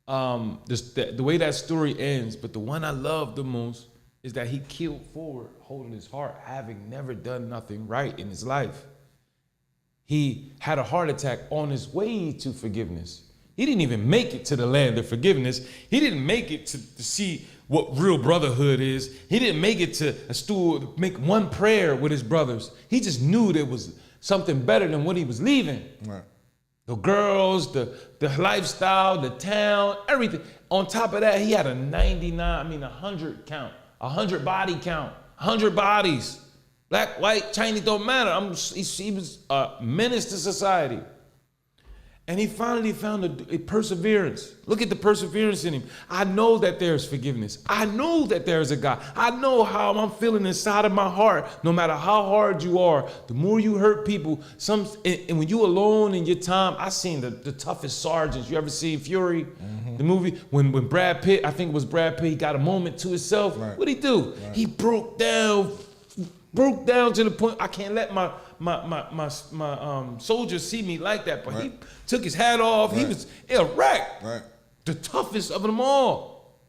[SPEAKER 2] the way that story ends, but the one I love the most is that he killed forward, holding his heart, having never done nothing right in his life. He had a heart attack on his way to forgiveness. He didn't even make it to the land of forgiveness. He didn't make it to see what real brotherhood is. He didn't make it to a stool to make one prayer with his brothers. He just knew there was something better than what he was leaving.
[SPEAKER 3] Right.
[SPEAKER 2] The girls, the lifestyle, the town, everything. On top of that, he had a 100 count, 100 body count, 100 bodies. Black, white, Chinese, don't matter. He was a menace to society. And he finally found a perseverance. Look at the perseverance in him. I know that there's forgiveness. I know that there's a God. I know how I'm feeling inside of my heart. No matter how hard you are, the more you hurt people, and when you alone in your time, I seen the toughest sergeants. You ever seen Fury, the movie? When Brad Pitt, I think it was Brad Pitt, he got a moment to himself.
[SPEAKER 3] Right.
[SPEAKER 2] What'd he do? Right. He broke down to the point I can't let my soldiers see me like that. But
[SPEAKER 3] Right.
[SPEAKER 2] he took his hat off.
[SPEAKER 3] Right.
[SPEAKER 2] He was erect.
[SPEAKER 3] Right.
[SPEAKER 2] The toughest of them all.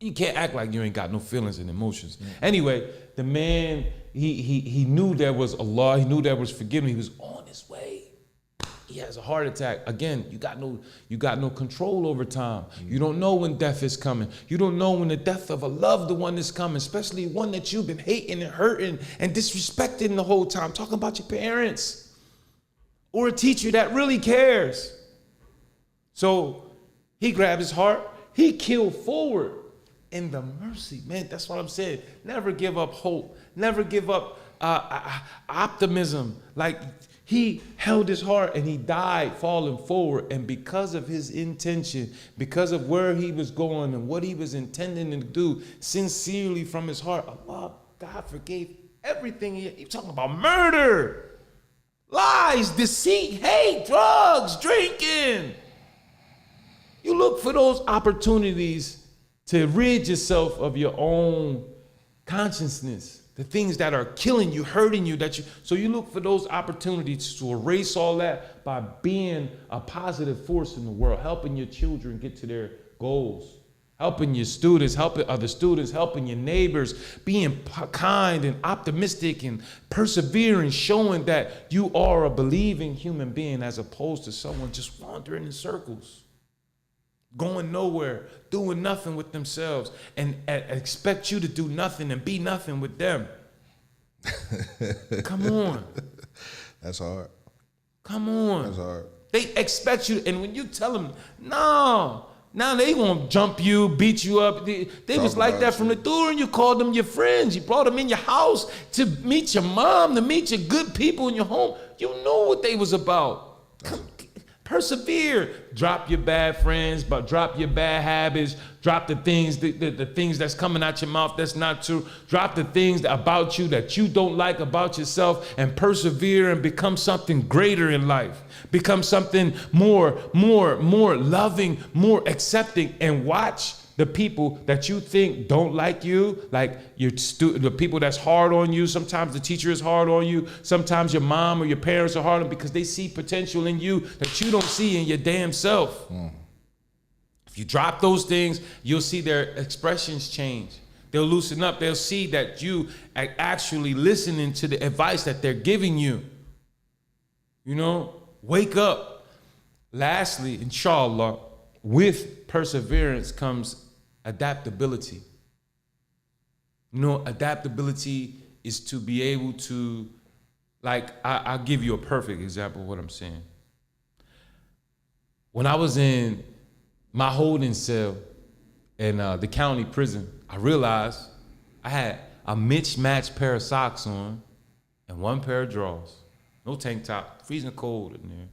[SPEAKER 2] You can't act like you ain't got no feelings and emotions. Anyway, the man, he knew there was Allah. He knew there was forgiveness. He was on his way. He has a heart attack. Again, you got no control over time. You don't know when death is coming. You don't know when the death of a loved one is coming, especially one that you've been hating and hurting and disrespecting the whole time. Talking about your parents. or a teacher that really cares. So he grabbed his heart. He killed forward in the mercy. Man, that's what I'm saying. Never give up hope. Never give up optimism. Like, he held his heart and he died falling forward. And because of his intention, because of where he was going and what he was intending to do sincerely from his heart, Allah, God forgave everything. He's talking about murder, lies, deceit, hate, drugs, drinking. You look for those opportunities to rid yourself of your own consciousness, the things that are killing you, hurting you, so you look for those opportunities to erase all that by being a positive force in the world, helping your children get to their goals, helping your students, helping other students, helping your neighbors, being kind and optimistic and persevering, showing that you are a believing human being as opposed to someone just wandering in circles, going nowhere, doing nothing with themselves, and expect you to do nothing and be nothing with them. Come on.
[SPEAKER 3] That's hard.
[SPEAKER 2] Come on.
[SPEAKER 3] That's hard.
[SPEAKER 2] They expect you, and when you tell them, no, now they gonna jump you, beat you up. They was like that from the door, and you called them your friends. You brought them in your house to meet your mom, to meet your good people in your home. You know what they was about. Persevere. Drop your bad friends, but drop your bad habits. Drop the things, the things that's coming out your mouth that's not true. Drop the things about you that you don't like about yourself, and persevere and become something greater in life. Become something more loving, more accepting, and watch the people that you think don't like you, like the people that's hard on you. Sometimes the teacher is hard on you. Sometimes your mom or your parents are hard on you because they see potential in you that you don't see in your damn self. If you drop those things, you'll see their expressions change. They'll loosen up. They'll see that you are actually listening to the advice that they're giving you. You know, wake up. Lastly, inshallah, with perseverance comes adaptability. You know, adaptability is to be able to, like, I'll give you a perfect example of what I'm saying. When I was in my holding cell in the county prison, I realized I had a mismatched pair of socks on and one pair of drawers. No tank top, freezing cold in there.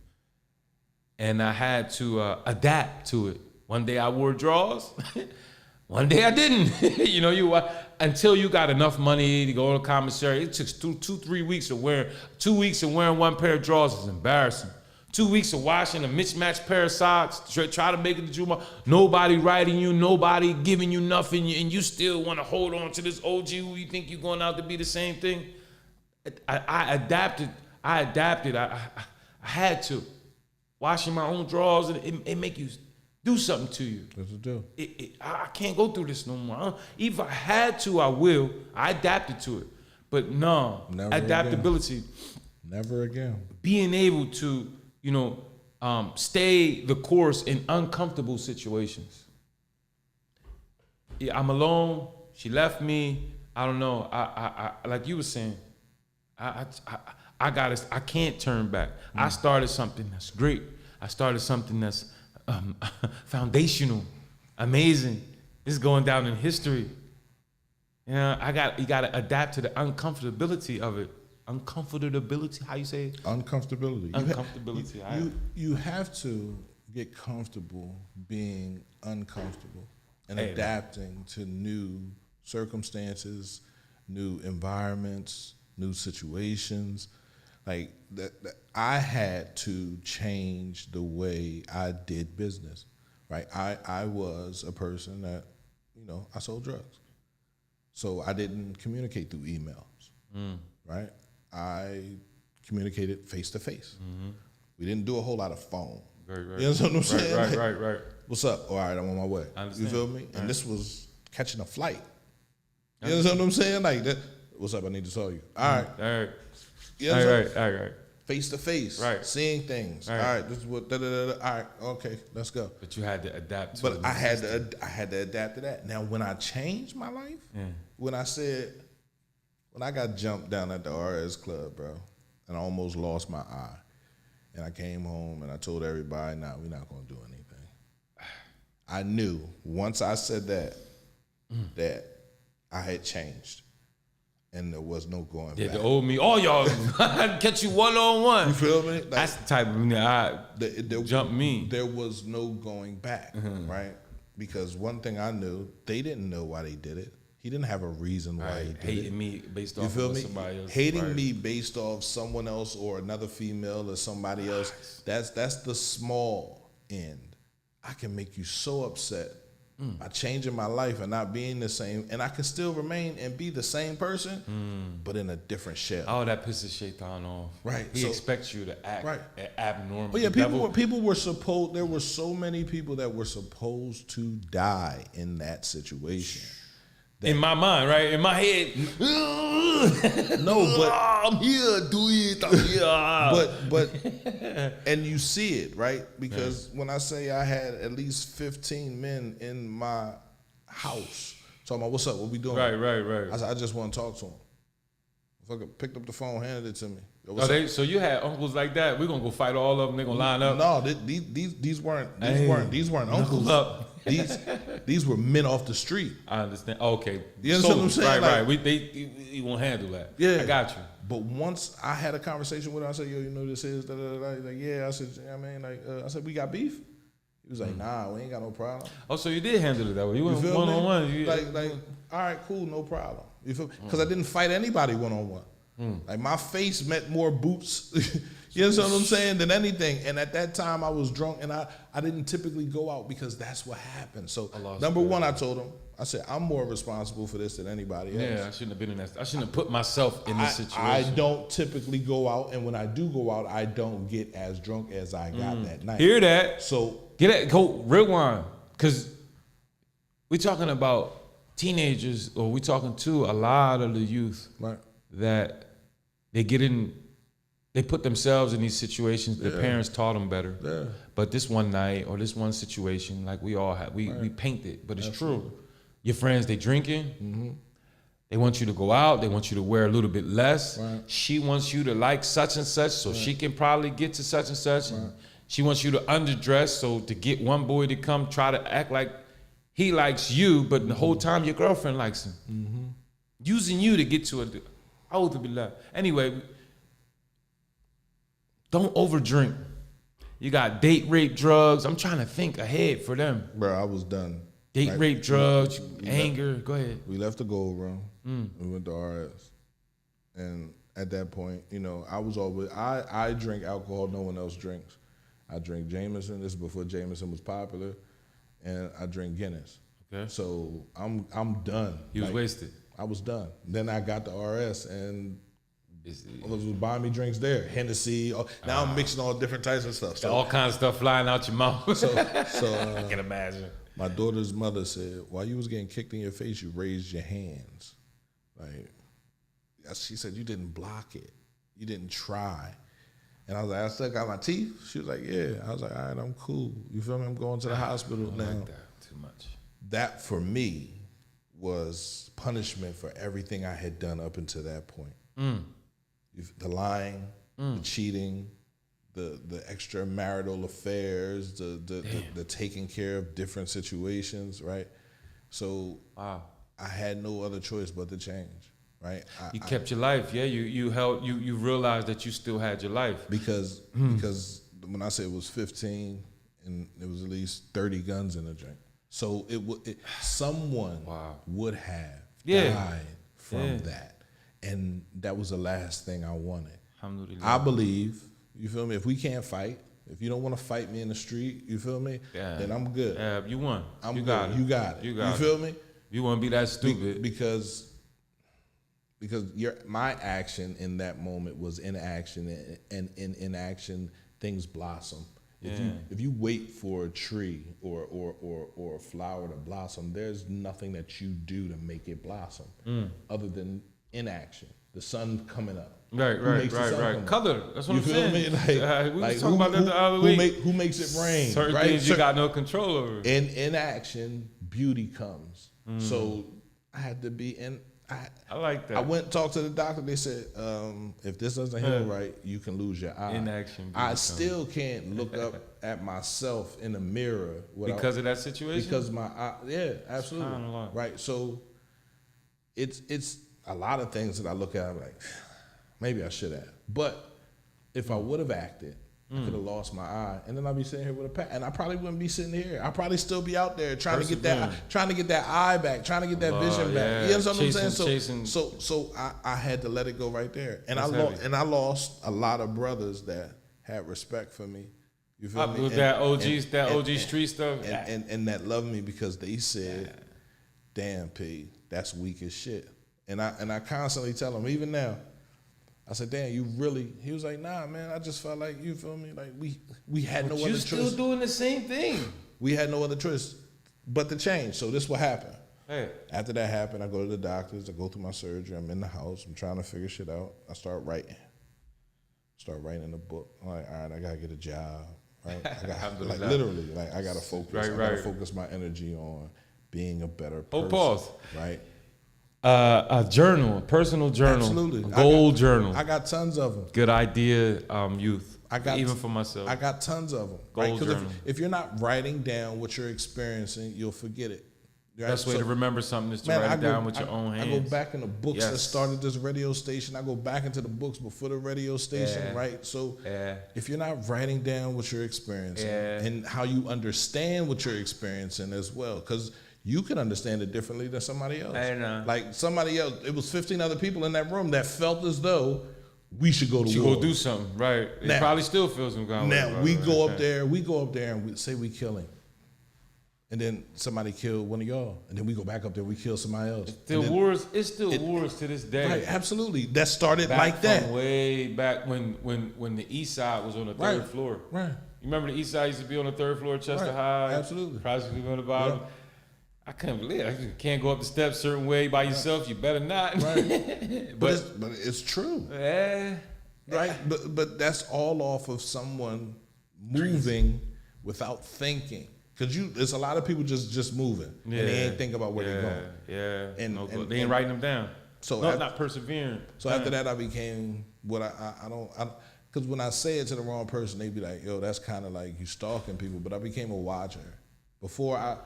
[SPEAKER 2] And I had to adapt to it. One day I wore drawers. One day I didn't. You know, until you got enough money to go to commissary. It took 2-3 weeks of wearing. 2 weeks of wearing one pair of drawers is embarrassing. 2 weeks of washing a mismatched pair of socks. Try to make it to Juma. Nobody writing you. Nobody giving you nothing. And you still want to hold on to this OG who you think you're going out to be the same thing. I adapted. I had to. Washing my own drawers, and it make you do something to you.
[SPEAKER 3] What's it do?
[SPEAKER 2] I can't go through this no more. If I had to, I will. I adapted to it. But no,
[SPEAKER 3] Never
[SPEAKER 2] adaptability.
[SPEAKER 3] Again. Never again.
[SPEAKER 2] Being able to, you know, stay the course in uncomfortable situations. Yeah, I'm alone. She left me. I don't know. I like you were saying, I can't turn back. I started something that's great. I started something that's foundational, amazing. It's going down in history. You know, you got to adapt to the uncomfortability of it. Uncomfortability, how you say it?
[SPEAKER 3] Uncomfortability.
[SPEAKER 2] Uncomfortability.
[SPEAKER 3] You have to get comfortable being uncomfortable and adapting to new circumstances, new environments, new situations. Like that, I had to change the way I did business, right? I was a person that, you know, I sold drugs. So I didn't communicate through emails, right? I communicated face to face. We didn't do a whole lot of phone.
[SPEAKER 2] Right.
[SPEAKER 3] You know what I'm saying?
[SPEAKER 2] Right.
[SPEAKER 3] What's up? All right, I'm on my way.
[SPEAKER 2] I understand.
[SPEAKER 3] You feel me? And
[SPEAKER 2] Right.
[SPEAKER 3] this was catching a flight. You understand what I'm saying? Like that. What's up? I need to saw you. All right.
[SPEAKER 2] All right.
[SPEAKER 3] You understand?
[SPEAKER 2] All right.
[SPEAKER 3] Face to face,
[SPEAKER 2] Right.
[SPEAKER 3] seeing things.
[SPEAKER 2] Right.
[SPEAKER 3] All right, this is what. Da, da, da, da. All right, okay, let's go.
[SPEAKER 2] But you had to adapt to
[SPEAKER 3] But
[SPEAKER 2] it.
[SPEAKER 3] I had to adapt to that. Now, when I changed my life, when I got jumped down at the RS Club, bro, and I almost lost my eye, And I came home and I told everybody, nah, we're not going to do anything. I knew once I said that, that I had changed. And there was no going
[SPEAKER 2] Yeah,
[SPEAKER 3] back.
[SPEAKER 2] the old me, all y'all, I'd catch you one-on-one.
[SPEAKER 3] You feel me? Like,
[SPEAKER 2] That's the type of nigga I jump me.
[SPEAKER 3] There was no going back, right? Because one thing I knew, they didn't know why they did it. He didn't have a reason why he did
[SPEAKER 2] Hating
[SPEAKER 3] it.
[SPEAKER 2] me based
[SPEAKER 3] You
[SPEAKER 2] off
[SPEAKER 3] feel
[SPEAKER 2] of
[SPEAKER 3] me?
[SPEAKER 2] somebody else.
[SPEAKER 3] Hating me based off someone else or another female or somebody else. That's the small end. I can make you so upset by changing my life and not being the same, and I can still remain and be the same person, but in a different shell.
[SPEAKER 2] Oh, that pisses Shaitan off.
[SPEAKER 3] Right,
[SPEAKER 2] He
[SPEAKER 3] so-
[SPEAKER 2] expects you to act
[SPEAKER 3] Right.
[SPEAKER 2] abnormal.
[SPEAKER 3] Oh yeah,
[SPEAKER 2] The devil-
[SPEAKER 3] people were supposed. There were so many people that were supposed to die in that situation.
[SPEAKER 2] in my mind, right? In my head.
[SPEAKER 3] No, but
[SPEAKER 2] I'm here, do it. I'm here.
[SPEAKER 3] but and you see it, right? Because when I say I had at least 15 men in my house talking about what's up, what we doing?
[SPEAKER 2] Right.
[SPEAKER 3] I said I just want to talk to him. Fucking picked up the phone, handed it to me. Yo,
[SPEAKER 2] Oh,
[SPEAKER 3] what's up?
[SPEAKER 2] so you had uncles like that? We're gonna go fight all of them. They're gonna line up.
[SPEAKER 3] No, these weren't uncles.
[SPEAKER 2] up.
[SPEAKER 3] These were men off the street.
[SPEAKER 2] I understand. Okay.
[SPEAKER 3] You understand what I'm saying?
[SPEAKER 2] Right.
[SPEAKER 3] Like-
[SPEAKER 2] He won't handle that.
[SPEAKER 3] Yeah,
[SPEAKER 2] I got you.
[SPEAKER 3] But once I had a conversation with him, I said, "Yo, you know who this is?" Da, da, da, da. He's like, "Yeah." I said, I said, "We got beef." He was like, "Nah, we ain't got no problem."
[SPEAKER 2] Oh, so you did handle it that way. You
[SPEAKER 3] You
[SPEAKER 2] went
[SPEAKER 3] feel
[SPEAKER 2] one
[SPEAKER 3] me?
[SPEAKER 2] on one.
[SPEAKER 3] Like, all right, cool, no problem. You feel? Because I didn't fight anybody one on one. Like my face met more boots. You understand what I'm saying? Than anything. And at that time, I was drunk, and I didn't typically go out because that's what happened. So number one, I told him, I said, I'm more responsible for this than anybody else.
[SPEAKER 2] Yeah, I shouldn't have been in that. I shouldn't have put myself in this situation.
[SPEAKER 3] I don't typically go out, and when I do go out, I don't get as drunk as I got that night.
[SPEAKER 2] Hear that?
[SPEAKER 3] So
[SPEAKER 2] Get it. Go rewind. Because we're talking about teenagers, or we're talking to a lot of the youth
[SPEAKER 3] right,
[SPEAKER 2] that they put themselves in these situations. Their parents taught them better.
[SPEAKER 3] Yeah.
[SPEAKER 2] But this one night or this one situation, like we all have, we paint it, but it's true. Your friends, they drinking. They want you to go out. They want you to wear a little bit less.
[SPEAKER 3] Right.
[SPEAKER 2] She wants you to like such and such, so she can probably get to such and such. She wants you to underdress, so to get one boy to come try to act like he likes you, but the whole time your girlfriend likes him. Using you to get to a... Anyway, don't overdrink. You got date, rape, drugs. I'm trying to think ahead for them.
[SPEAKER 3] bro, I was done.
[SPEAKER 2] Date,
[SPEAKER 3] Like,
[SPEAKER 2] rape, drugs, anger. Go ahead.
[SPEAKER 3] We left the gold room. We went to RS. And at that point, you know, I was always, I drink alcohol no one else drinks. I drink Jameson. This is before Jameson was popular. And I drink Guinness.
[SPEAKER 2] Okay.
[SPEAKER 3] So I'm done.
[SPEAKER 2] You was
[SPEAKER 3] Like,
[SPEAKER 2] wasted.
[SPEAKER 3] I was done. Then I got the RS and
[SPEAKER 2] It's-
[SPEAKER 3] others was buying me drinks there. Hennessy. Now I'm mixing all different types of stuff. So,
[SPEAKER 2] all kinds of stuff flying out your mouth.
[SPEAKER 3] I
[SPEAKER 2] can imagine.
[SPEAKER 3] my daughter's mother said, while you was getting kicked in your face, you raised your hands. Like, she said, you didn't block it. You didn't try. And I was like, I still got my teeth? She was like, yeah. I was like, all right, I'm cool. You feel me? I'm going to the hospital now.
[SPEAKER 2] Like that too much.
[SPEAKER 3] That, for me, was punishment for everything I had done up until that point. The lying, the cheating, the extramarital affairs, the taking care of different situations, right? So
[SPEAKER 2] Wow.
[SPEAKER 3] I had no other choice but to change, right?
[SPEAKER 2] You kept your life, yeah. You realized that you still had your life.
[SPEAKER 3] Because when I say it was 15, and there was at least 30 guns in the joint, so someone would have died from that, and that was the last thing I wanted.
[SPEAKER 2] Alhamdulillah.
[SPEAKER 3] I believe, you feel me? If we can't fight, if you don't want to fight me in the street, you feel me?
[SPEAKER 2] Yeah.
[SPEAKER 3] Then I'm good.
[SPEAKER 2] Yeah, you won.
[SPEAKER 3] I'm
[SPEAKER 2] you
[SPEAKER 3] good.
[SPEAKER 2] got it.
[SPEAKER 3] You got it.
[SPEAKER 2] You got
[SPEAKER 3] You
[SPEAKER 2] it.
[SPEAKER 3] feel me?
[SPEAKER 2] You want to be that stupid.
[SPEAKER 3] Because my action in that moment was inaction, and in inaction things blossom. If you wait for a tree or a flower to blossom, there's nothing that you do to make it blossom other than inaction. The sun coming up.
[SPEAKER 2] Right.
[SPEAKER 3] Who makes the sun come up?
[SPEAKER 2] Color. That's what
[SPEAKER 3] You
[SPEAKER 2] I'm
[SPEAKER 3] feel
[SPEAKER 2] saying.
[SPEAKER 3] me?
[SPEAKER 2] We was talking about that the other week.
[SPEAKER 3] Who makes it rain?
[SPEAKER 2] Certain
[SPEAKER 3] right?
[SPEAKER 2] things you got no control over.
[SPEAKER 3] In inaction, beauty comes. So I had to be
[SPEAKER 2] I like that.
[SPEAKER 3] I went and talked to the doctor. They said, if this doesn't heal right, you can lose your eye.
[SPEAKER 2] Inaction.
[SPEAKER 3] I still can't look up at myself in the mirror
[SPEAKER 2] because of that situation.
[SPEAKER 3] Because my eye, yeah, absolutely,
[SPEAKER 2] SubhanAllah.
[SPEAKER 3] right. So it's a lot of things that I look at. I'm like, maybe I should have, but if I would have acted, I could have lost my eye, and then I'd be sitting here with a pack, and I probably wouldn't be sitting here. I'd probably still be out there trying to get that eye back, trying to get that vision back. You know what I'm saying? So I had to let it go right there, and I lost a lot of brothers that had respect for me. You feel me?
[SPEAKER 2] With that OG street stuff,
[SPEAKER 3] and that loved me because they said, "Damn, P, that's weak as shit." And I constantly tell them, even now. I said, damn, you really? He was like, nah, man, I just felt like, you feel me? Like, we had no other choice.
[SPEAKER 2] You still doing the same thing.
[SPEAKER 3] We had no other choice but to change. So this what happened.
[SPEAKER 2] Hey.
[SPEAKER 3] After that happened, I go to the doctors. I go through my surgery. I'm in the house. I'm trying to figure shit out. I start writing. In a book. I'm like, all right, I got to get a job. Right? I got, like, literally, like, I got to focus. I got to focus my energy on being a better person.
[SPEAKER 2] Pause.
[SPEAKER 3] Right?
[SPEAKER 2] A journal, a personal journal,
[SPEAKER 3] absolutely,
[SPEAKER 2] a gold journal.
[SPEAKER 3] I got tons of them.
[SPEAKER 2] Good idea, youth.
[SPEAKER 3] I got
[SPEAKER 2] even for myself.
[SPEAKER 3] I got tons of them.
[SPEAKER 2] Gold journal.
[SPEAKER 3] If you're not writing down what you're experiencing, you'll forget it.
[SPEAKER 2] Right? Best way to remember something is to write it down with your own hands.
[SPEAKER 3] I go back in the books that started this radio station. I go back into the books before the radio station, right? So if you're not writing down what you're experiencing and how you understand what you're experiencing as well, because you can understand it differently than somebody else.
[SPEAKER 2] I know.
[SPEAKER 3] Like somebody else, it was 15 other people in that room that felt as though we should go to war.
[SPEAKER 2] Go do something, right? It probably still feels some kind of way.
[SPEAKER 3] Now, we go up there and we say we kill him. And then somebody killed one of y'all. And then we go back up there, we kill somebody else.
[SPEAKER 2] It's still wars to this day.
[SPEAKER 3] Right, absolutely. That started
[SPEAKER 2] back
[SPEAKER 3] like that.
[SPEAKER 2] Way back when the east side was on the third floor.
[SPEAKER 3] Right.
[SPEAKER 2] You remember the east side used to be on the third floor, Chester High?
[SPEAKER 3] Absolutely.
[SPEAKER 2] Practically on the bottom. Yeah. I can't believe it. You can't go up the steps a certain way by yourself. You better not.
[SPEAKER 3] Right. but it's true.
[SPEAKER 2] Yeah.
[SPEAKER 3] Right. But that's all off of someone moving without thinking. Because there's a lot of people just moving. And they ain't thinking about where they're going.
[SPEAKER 2] Yeah. And they ain't writing them down. So not persevering.
[SPEAKER 3] So after that, I became what I don't. Because when I say it to the wrong person, they be like, yo, that's kind of like you stalking people. But I became a watcher. Before I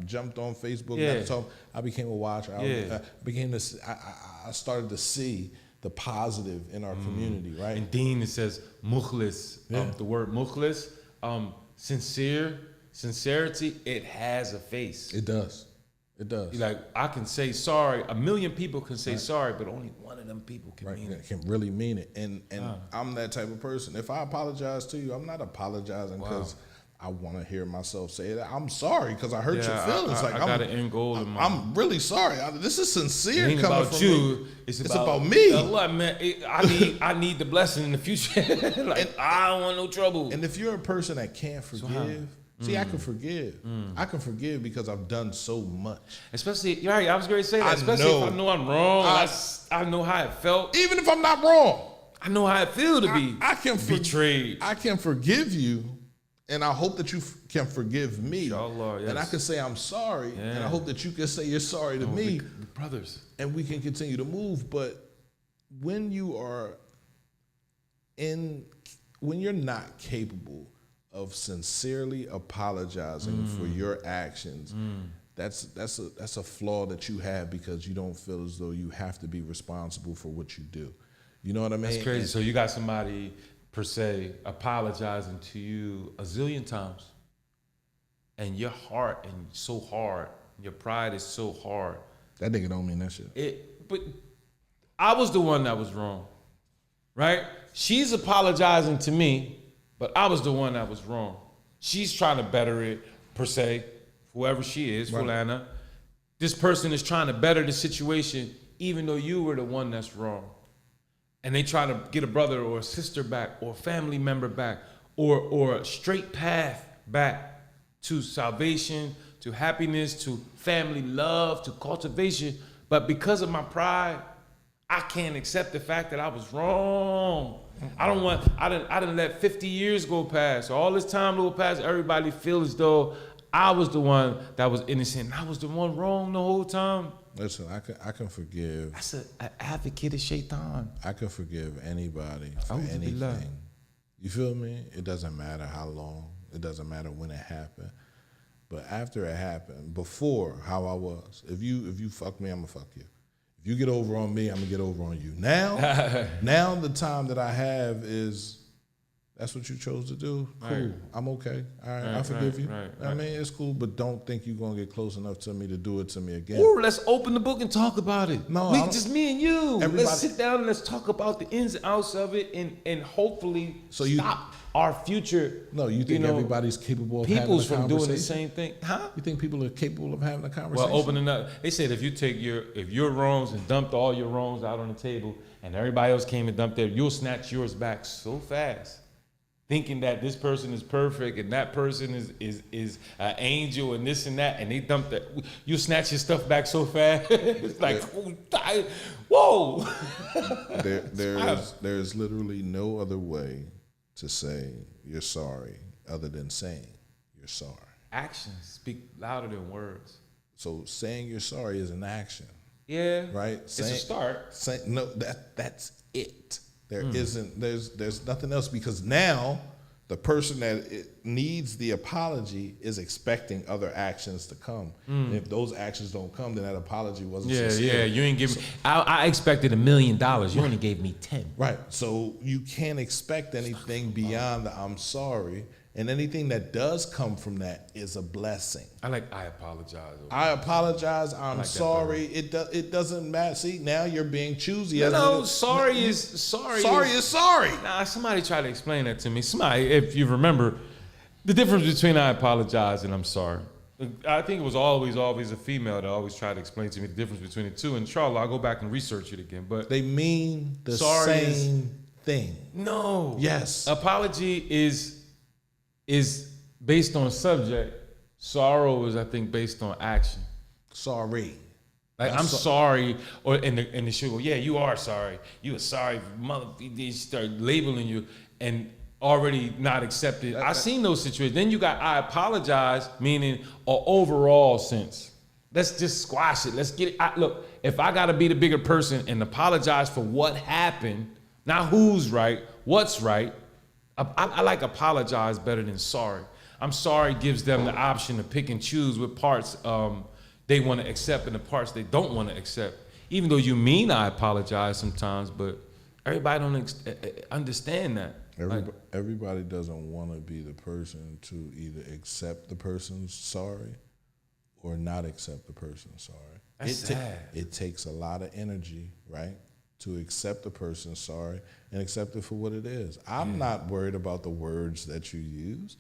[SPEAKER 3] jumped on Facebook, I became a watcher. I started to see the positive in our community, right?
[SPEAKER 2] And Dean, it says mukhlis. The word mukhlis, sincerity. It has a face.
[SPEAKER 3] It does.
[SPEAKER 2] Like I can say sorry. 1 million people can say sorry, but only one of them people can mean it.
[SPEAKER 3] Can really mean it. And I'm that type of person. If I apologize to you, I'm not apologizing because I want to hear myself say that. I'm sorry because I hurt your feelings.
[SPEAKER 2] I got an end goal in mind.
[SPEAKER 3] I'm really sorry. This is sincere.
[SPEAKER 2] It ain't
[SPEAKER 3] coming
[SPEAKER 2] about
[SPEAKER 3] from
[SPEAKER 2] you.
[SPEAKER 3] me.
[SPEAKER 2] It's
[SPEAKER 3] about me.
[SPEAKER 2] Allah, man. I need the blessing in the future. I don't want no trouble.
[SPEAKER 3] And if you're a person that can't forgive, I can forgive. I can forgive because I've done so much.
[SPEAKER 2] Especially, right? I was going to say that. Especially if I know I'm wrong. I know how it felt.
[SPEAKER 3] Even if I'm not wrong,
[SPEAKER 2] I know how it feels to be betrayed.
[SPEAKER 3] I can forgive you. And I hope that you can forgive me.
[SPEAKER 2] Inshallah, yes.
[SPEAKER 3] And I can say I'm sorry. Yeah. And I hope that you can say you're sorry to me.
[SPEAKER 2] Brothers.
[SPEAKER 3] And we can continue to move. But when you're not capable of sincerely apologizing for your actions, that's a flaw that you have because you don't feel as though you have to be responsible for what you do. You know what I mean?
[SPEAKER 2] That's crazy. So you got somebody per se apologizing to you a zillion times, and your heart and so hard, your pride is so hard.
[SPEAKER 3] That nigga don't mean that shit.
[SPEAKER 2] But I was the one that was wrong, right? She's apologizing to me, but I was the one that was wrong. She's trying to better it per se, whoever she is, Fulana. This person is trying to better the situation, even though you were the one that's wrong. And they try to get a brother or a sister back or a family member back or a straight path back to salvation, to happiness, to family love, to cultivation. But because of my pride, I can't accept the fact that I was wrong. I didn't let 50 years go past. All this time go past, everybody feel as though I was the one that was innocent. I was the one wrong the whole time.
[SPEAKER 3] Listen, I can forgive.
[SPEAKER 2] That's an advocate of shaitan.
[SPEAKER 3] I can forgive anybody for
[SPEAKER 2] A'udhu billah.
[SPEAKER 3] anything. You feel me? It doesn't matter how long. It doesn't matter when it happened. But after it happened, before how I was, if you fuck me, I'm gonna fuck you. If you get over on me, I'm gonna get over on you. Now the time that I have is that's what you chose to do. Cool.
[SPEAKER 2] Right.
[SPEAKER 3] I'm okay. All right, I forgive you. I mean, it's cool, but don't think you're gonna get close enough to me to do it to me again.
[SPEAKER 2] Ooh, let's open the book and talk about it.
[SPEAKER 3] No,
[SPEAKER 2] just me and you.
[SPEAKER 3] Everybody-
[SPEAKER 2] Let's sit down and let's talk about the ins and outs of it, and hopefully stop our future.
[SPEAKER 3] No, you think everybody's capable of having a
[SPEAKER 2] people's from
[SPEAKER 3] conversation?
[SPEAKER 2] doing the same thing, huh?
[SPEAKER 3] You think people are capable of having a conversation?
[SPEAKER 2] Well, opening up. They said if you take your wrongs and dumped all your wrongs out on the table, and everybody else came and dumped theirs, you'll snatch yours back so fast. Thinking that this person is perfect and that person is an angel and this and that, and they dump that, you snatch your stuff back so fast. It's like, whoa.
[SPEAKER 3] There's literally no other way to say you're sorry other than saying you're sorry.
[SPEAKER 2] Actions speak louder than words.
[SPEAKER 3] So saying you're sorry is an action.
[SPEAKER 2] Yeah,
[SPEAKER 3] right?
[SPEAKER 2] It's a start.
[SPEAKER 3] That's it. There's nothing else, because now the person that needs the apology is expecting other actions to come. And if those actions don't come, then that apology wasn't sincere.
[SPEAKER 2] Yeah, you ain't give me. I expected $1 million. You only gave me 10.
[SPEAKER 3] Right. So you can't expect anything beyond the I'm sorry. And anything that does come from that is a blessing.
[SPEAKER 2] I apologize.
[SPEAKER 3] I apologize. I'm sorry. It doesn't matter. See, now you're being choosy. Sorry is sorry.
[SPEAKER 2] Nah, somebody tried to explain that to me. Somebody, if you remember, the difference between I apologize and I'm sorry. I think it was always a female that always tried to explain to me the difference between the two. And inshallah, I'll go back and research it again. But
[SPEAKER 3] they mean the same thing.
[SPEAKER 2] No.
[SPEAKER 3] Yes.
[SPEAKER 2] Apology is based on subject. Sorrow is, I think, based on action.
[SPEAKER 3] Sorry.
[SPEAKER 2] Like, I'm sorry, or and the shit go, yeah, you are sorry. You are sorry, mother. They start labeling you and already not accepted. I've seen those situations. Then you got I apologize, meaning an overall sense. Let's just squash it. Let's get it. Look, if I got to be the bigger person and apologize for what happened, not who's right, what's right. I like apologize better than sorry. I'm sorry gives them the option to pick and choose what parts they want to accept and the parts they don't want to accept. Even though you mean I apologize sometimes, but everybody don't understand that.
[SPEAKER 3] Everybody doesn't want to be the person to either accept the person's sorry or not accept the person's sorry.
[SPEAKER 2] That's sad.
[SPEAKER 3] It takes a lot of energy, right, to accept the person's sorry and accept it for what it is. I'm not worried about the words that you use,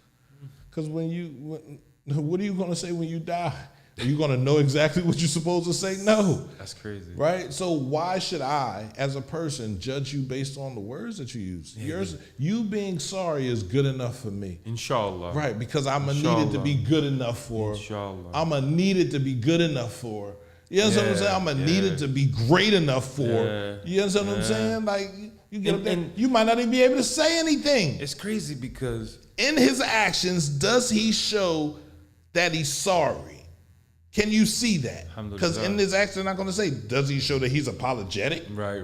[SPEAKER 3] because what are you going to say when you die? Are you going to know exactly what you're supposed to say? No.
[SPEAKER 2] That's crazy.
[SPEAKER 3] Right? So why should I, as a person, judge you based on the words that you use? You being sorry is good enough for me.
[SPEAKER 2] Inshallah.
[SPEAKER 3] Right, because I'm going to need it to be good enough for.
[SPEAKER 2] Inshallah.
[SPEAKER 3] I'm going to need it to be good enough for. You know what I'm saying? I'm going to need it to be great enough for. You understand what I'm saying? Like, you get up there, you might not even be able to say anything.
[SPEAKER 2] It's crazy because
[SPEAKER 3] in his actions, does he show that he's sorry? Can you see that? Because in his action, I'm not going to say, does he show that he's apologetic?
[SPEAKER 2] Right.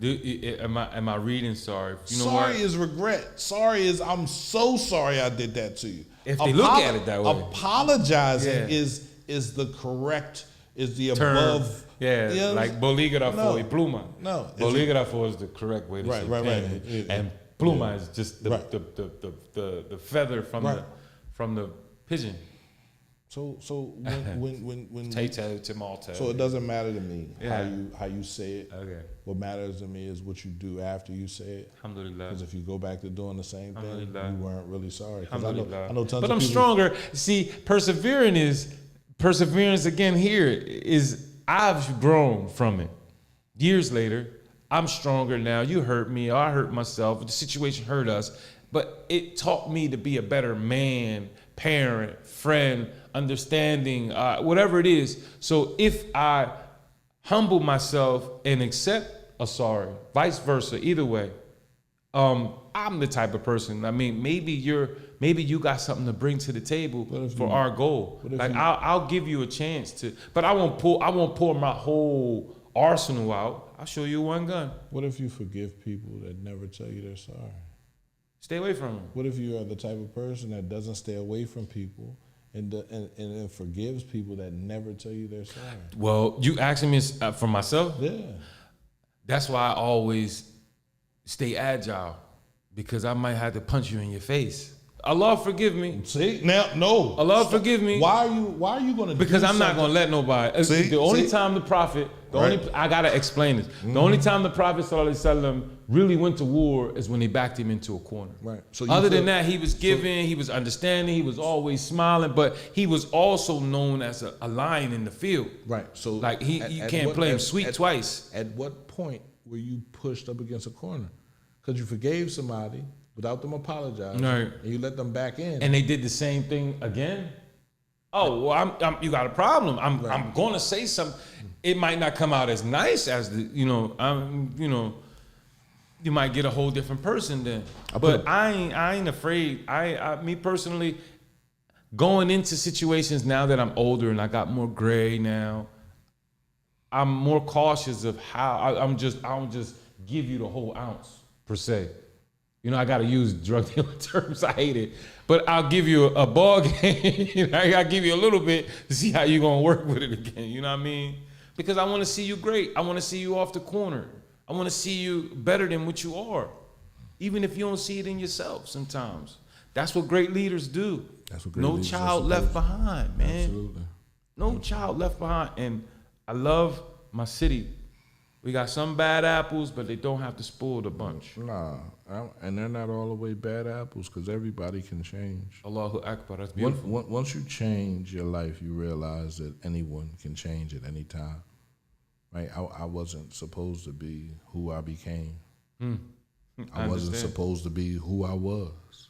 [SPEAKER 2] Am I reading sorry?
[SPEAKER 3] Sorry is regret. Sorry is, I'm so sorry I did that to you.
[SPEAKER 2] If they look at it that way.
[SPEAKER 3] Apologizing is the correct, is the
[SPEAKER 2] term.
[SPEAKER 3] Above.
[SPEAKER 2] Yeah,
[SPEAKER 3] you know?
[SPEAKER 2] like bolígrafo y pluma.
[SPEAKER 3] No.
[SPEAKER 2] Bolígrafo is the correct way to say
[SPEAKER 3] right.
[SPEAKER 2] And pluma is just the feather from the pigeon.
[SPEAKER 3] So when
[SPEAKER 2] tomato.
[SPEAKER 3] So it doesn't matter to me how you say it.
[SPEAKER 2] Okay.
[SPEAKER 3] What matters to me is what you do after you say it.
[SPEAKER 2] Alhamdulillah.
[SPEAKER 3] Because if you go back to doing the same thing, you weren't really sorry. I know tons
[SPEAKER 2] but
[SPEAKER 3] of
[SPEAKER 2] I'm
[SPEAKER 3] people.
[SPEAKER 2] stronger. See, perseverance again here is I've grown from it. Years later, I'm stronger now. You hurt me, or I hurt myself. The situation hurt us, but it taught me to be a better man, parent, friend, understanding, whatever it is. So if I humble myself and accept a sorry, vice versa, either way, I'm the type of person. I mean, maybe you got something to bring to the table for our goal. Like I'll give you a chance to, but I won't pour my whole arsenal out. I'll show you one gun.
[SPEAKER 3] What if you forgive people that never tell you they're sorry?
[SPEAKER 2] Stay away from them.
[SPEAKER 3] What if you are the type of person that doesn't stay away from people and forgives people that never tell you they're sorry?
[SPEAKER 2] Well, you asking me for myself?
[SPEAKER 3] Yeah.
[SPEAKER 2] That's why I always stay agile, because I might have to punch you in your face. Allah forgive me.
[SPEAKER 3] See, now, no.
[SPEAKER 2] Allah forgive me.
[SPEAKER 3] Why are you going to?
[SPEAKER 2] Because I'm not going to let nobody. The only time the Prophet, I got to explain this. Mm-hmm. The only time the Prophet ﷺ really went to war is when they backed him into a corner.
[SPEAKER 3] Right. So
[SPEAKER 2] other than that, he was giving, he was understanding, he was always smiling, but he was also known as a lion in the field.
[SPEAKER 3] Right. So
[SPEAKER 2] like you can't play him sweet twice.
[SPEAKER 3] At what point were you pushed up against a corner? Because you forgave somebody without them apologizing,
[SPEAKER 2] right,
[SPEAKER 3] and you let them back in,
[SPEAKER 2] and they did the same thing again. Oh, well, you got a problem. I'm going to say something. It might not come out as nice as you might get a whole different person then. But I ain't afraid. Me personally, going into situations now that I'm older and I got more gray now, I'm more cautious of how I don't just give you the whole ounce per se. You know, I got to use drug dealer terms. I hate it. But I'll give you a ball game. I'll give you a little bit to see how you're going to work with it again. You know what I mean? Because I want to see you great. I want to see you off the corner. I want to see you better than what you are, even if you don't see it in yourself sometimes. That's what great leaders do.
[SPEAKER 3] That's what great
[SPEAKER 2] no
[SPEAKER 3] leaders
[SPEAKER 2] child left behind, man.
[SPEAKER 3] Absolutely.
[SPEAKER 2] No child left behind. And I love my city. We got some bad apples, but they don't have to spoil the bunch.
[SPEAKER 3] Nah, and they're not all the way bad apples, because everybody can change.
[SPEAKER 2] Allahu Akbar, that's beautiful.
[SPEAKER 3] Once you change your life, you realize that anyone can change at any time. Right? I wasn't supposed to be who I became. I wasn't supposed to be who I was,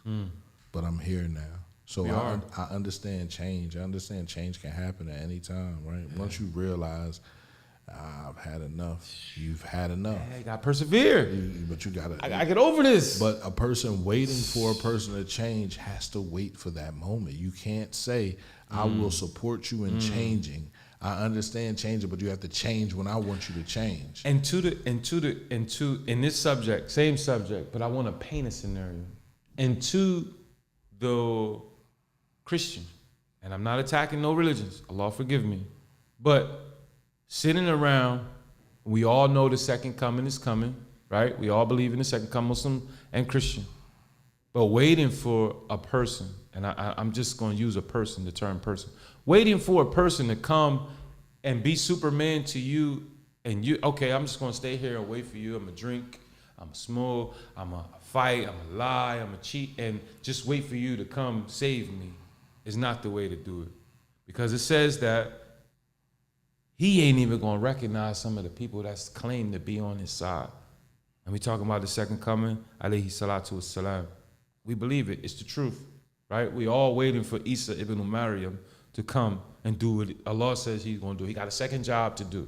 [SPEAKER 3] but I'm here now. So I understand change. I understand change can happen at any time, right? Yeah. Once you realize I've had enough, you've had enough.
[SPEAKER 2] Yeah, you got to persevere.
[SPEAKER 3] But you got to.
[SPEAKER 2] I get over this.
[SPEAKER 3] But a person waiting for a person to change has to wait for that moment. You can't say, I will support you in changing. I understand changing, but you have to change when I want you to change.
[SPEAKER 2] And in this subject, same subject, but I want to paint a scenario. And to the Christian, and I'm not attacking no religions, Allah forgive me, but sitting around, we all know the second coming is coming, right? We all believe in the second coming, Muslim and Christian. But waiting for a person, and I'm just going to use a person, the term person, waiting for a person to come and be Superman to you, and you, okay, I'm just going to stay here and wait for you. I'm going to drink, I'm going to smoke, I'm going to fight, I'm going to lie, I'm going to cheat, and just wait for you to come save me is not the way to do it. Because it says that he ain't even going to recognize some of the people that's claimed to be on his side. And we talking about the second coming, alayhi salatu wassalam. We believe it. It's the truth, right? We all waiting for Isa ibn Maryam to come and do what Allah says he's going to do. He got a second job to do.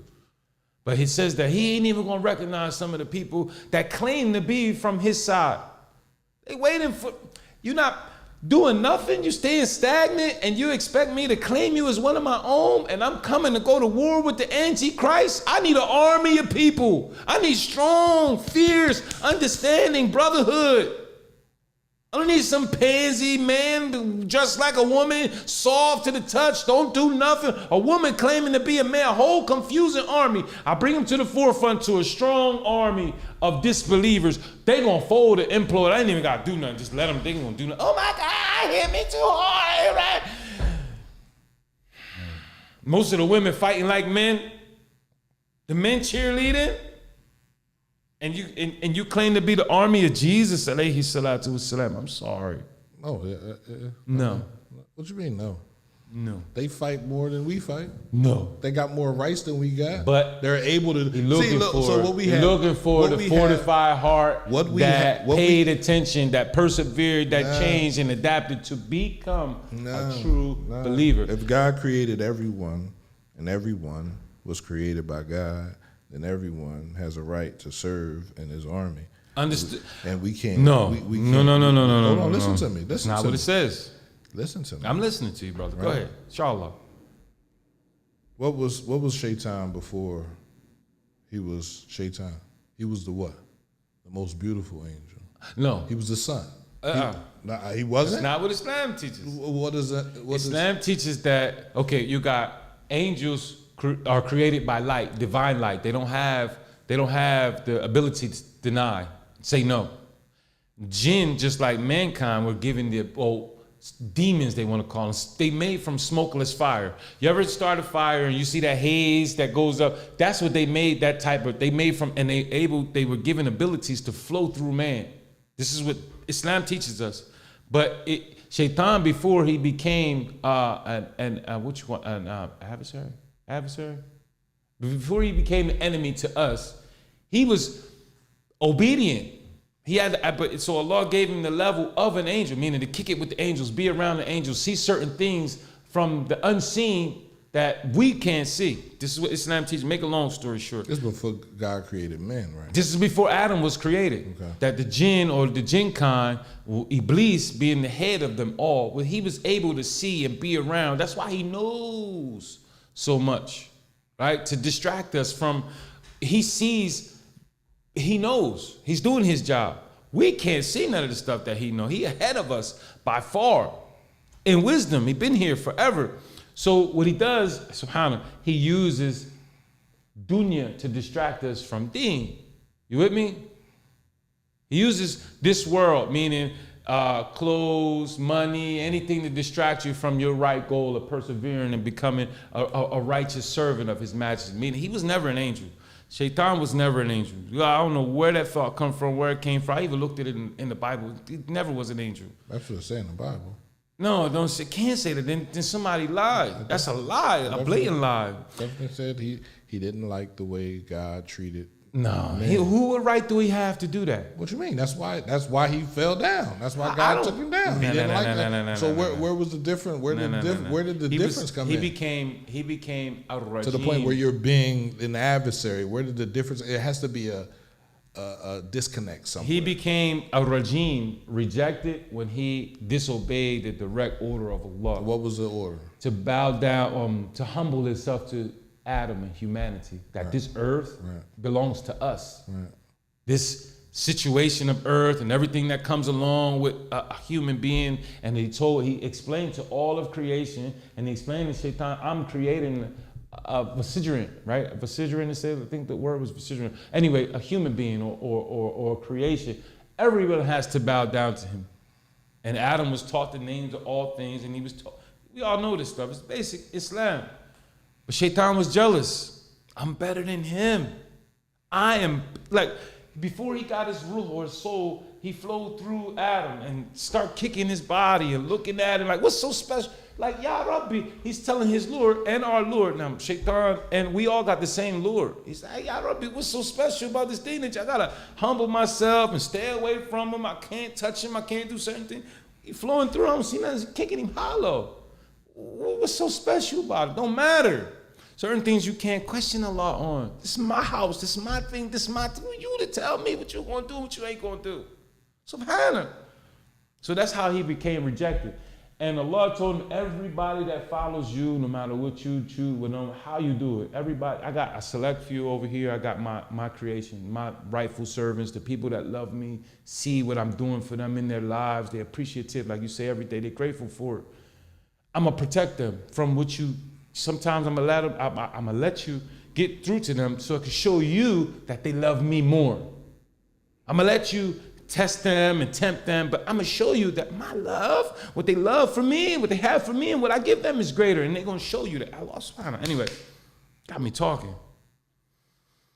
[SPEAKER 2] But he says that he ain't even going to recognize some of the people that claim to be from his side. They waiting for, you're not doing nothing, you staying stagnant, and you expect me to claim you as one of my own, and I'm coming to go to war with the Antichrist? I need an army of people. I need strong, fierce, understanding brotherhood. I don't need some pansy man just like a woman, soft to the touch, don't do nothing. A woman claiming to be a man, a whole confusing army. I bring them to the forefront to a strong army of disbelievers. They gonna fold and implode. I ain't even gotta do nothing. Just let them, they gonna do nothing. Oh my God, hit me too hard, right? Most of the women fighting like men. The men cheerleading. And you claim to be the army of Jesus, alayhi salatu wassalam. I'm sorry.
[SPEAKER 3] Oh,
[SPEAKER 2] no.
[SPEAKER 3] What you mean, no?
[SPEAKER 2] No.
[SPEAKER 3] They fight more than we fight.
[SPEAKER 2] No.
[SPEAKER 3] They got more rights than we got.
[SPEAKER 2] But
[SPEAKER 3] they're able to.
[SPEAKER 2] Looking for the fortified heart that paid attention, that persevered, that changed and adapted to become a true believer.
[SPEAKER 3] If God created everyone, and everyone was created by God, then everyone has a right to serve in his army.
[SPEAKER 2] Understood.
[SPEAKER 3] And we can't.
[SPEAKER 2] No.
[SPEAKER 3] We
[SPEAKER 2] No,
[SPEAKER 3] can't.
[SPEAKER 2] no, no, no, no,
[SPEAKER 3] Hold
[SPEAKER 2] no,
[SPEAKER 3] on,
[SPEAKER 2] no,
[SPEAKER 3] listen
[SPEAKER 2] no.
[SPEAKER 3] to me.
[SPEAKER 2] It's
[SPEAKER 3] Listen
[SPEAKER 2] not
[SPEAKER 3] to
[SPEAKER 2] what
[SPEAKER 3] me.
[SPEAKER 2] it says.
[SPEAKER 3] Listen to me.
[SPEAKER 2] I'm listening to you, brother. Go
[SPEAKER 3] Right.
[SPEAKER 2] ahead. Inshallah.
[SPEAKER 3] What was Shaitan before he was Shaitan? He was the what? The most beautiful angel.
[SPEAKER 2] No.
[SPEAKER 3] He was the son.
[SPEAKER 2] Uh-uh.
[SPEAKER 3] He wasn't.
[SPEAKER 2] That's not what Islam teaches.
[SPEAKER 3] What is that?
[SPEAKER 2] Islam teaches that, okay, you got angels are created by light, divine light. They don't have the ability to deny, say no. Jinn, just like mankind, were given demons, they want to call them. They made from smokeless fire. You ever start a fire and you see that haze that goes up? That's what they made, that type of, they made from, and they were given abilities to flow through man. This is what Islam teaches us. But Shaitan, before he became an adversary? Before he became an enemy to us, he was obedient. He had, so Allah gave him the level of an angel, meaning to kick it with the angels, be around the angels, see certain things from the unseen that we can't see. This is what Islam teaches. Make a long story short.
[SPEAKER 3] This is before God created man, right?
[SPEAKER 2] This is before Adam was created.
[SPEAKER 3] Okay.
[SPEAKER 2] That the jinn or the jinn kind, Iblis being the head of them all, he was able to see and be around. That's why he knows so much, right? To distract us from, he sees, he knows, he's doing his job. We can't see none of the stuff that he knows. He ahead of us by far. In wisdom, he been here forever. So what he does, subhanAllah, he uses dunya to distract us from deen. You with me? He uses this world, meaning clothes, money, anything to distract you from your right goal of persevering and becoming a righteous servant of his majesty. Meaning he was never an angel. Shaitan was never an angel. I don't know where that thought come from, where it came from. I even looked at it in the Bible. He never was an angel.
[SPEAKER 3] That's what it says in the Bible.
[SPEAKER 2] No, don't say, can't say that. Then somebody lied. That's a lie, a blatant lie.
[SPEAKER 3] Definitely said he didn't like the way God treated.
[SPEAKER 2] No, who would right do he have to do that?
[SPEAKER 3] What you mean? That's why he fell down. That's why God took him down. He didn't like that. So where was the difference? Where did the difference come in?
[SPEAKER 2] He became a rajim.
[SPEAKER 3] To the point where you're being an adversary. Where did the difference? It has to be a disconnect somewhere.
[SPEAKER 2] He became a rajim, rejected when he disobeyed the direct order of Allah.
[SPEAKER 3] What was the order?
[SPEAKER 2] To bow down, to humble himself to Adam and humanity. That this earth belongs to us.
[SPEAKER 3] Right.
[SPEAKER 2] This situation of earth and everything that comes along with a human being. And he explained to all of creation, and he explained to Shaitan, I'm creating a vicegerent, right? A vicegerent, I think the word was vicegerent. Anyway, a human being or creation. Everyone has to bow down to him. And Adam was taught the names of all things, and he was taught, we all know this stuff. It's basic Islam. But Shaitan was jealous. I'm better than him. I am, like, before he got his ruh or his soul, he flowed through Adam and start kicking his body and looking at him like, what's so special? Like, Ya Rabbi, he's telling his Lord and our Lord. Now, Shaitan, and we all got the same Lord. He's like, Ya Rabbi, what's so special about this thing that I gotta humble myself and stay away from him? I can't touch him. I can't do certain things. He flowing through him. See, now he's kicking him hollow. What's so special about it? Don't matter. Certain things you can't question Allah on. This is my house. This is my thing. This is my thing. You to tell me what you're going to do, what you ain't going to do. Subhanallah. So that's how he became rejected. And Allah told him, everybody that follows you, no matter what you choose, how you do it, everybody, I got a select few over here. I got my creation, my rightful servants, the people that love me, see what I'm doing for them in their lives. They're appreciative, like you say every day. They're grateful for it. I'm going to protect them from what you, sometimes I'm going to let you get through to them so I can show you that they love me more. I'm going to let you test them and tempt them, but I'm going to show you that my love, what they love for me, what they have for me, and what I give them is greater. And they're going to show you that. Allah subhanahu wa ta'ala. Anyway, got me talking.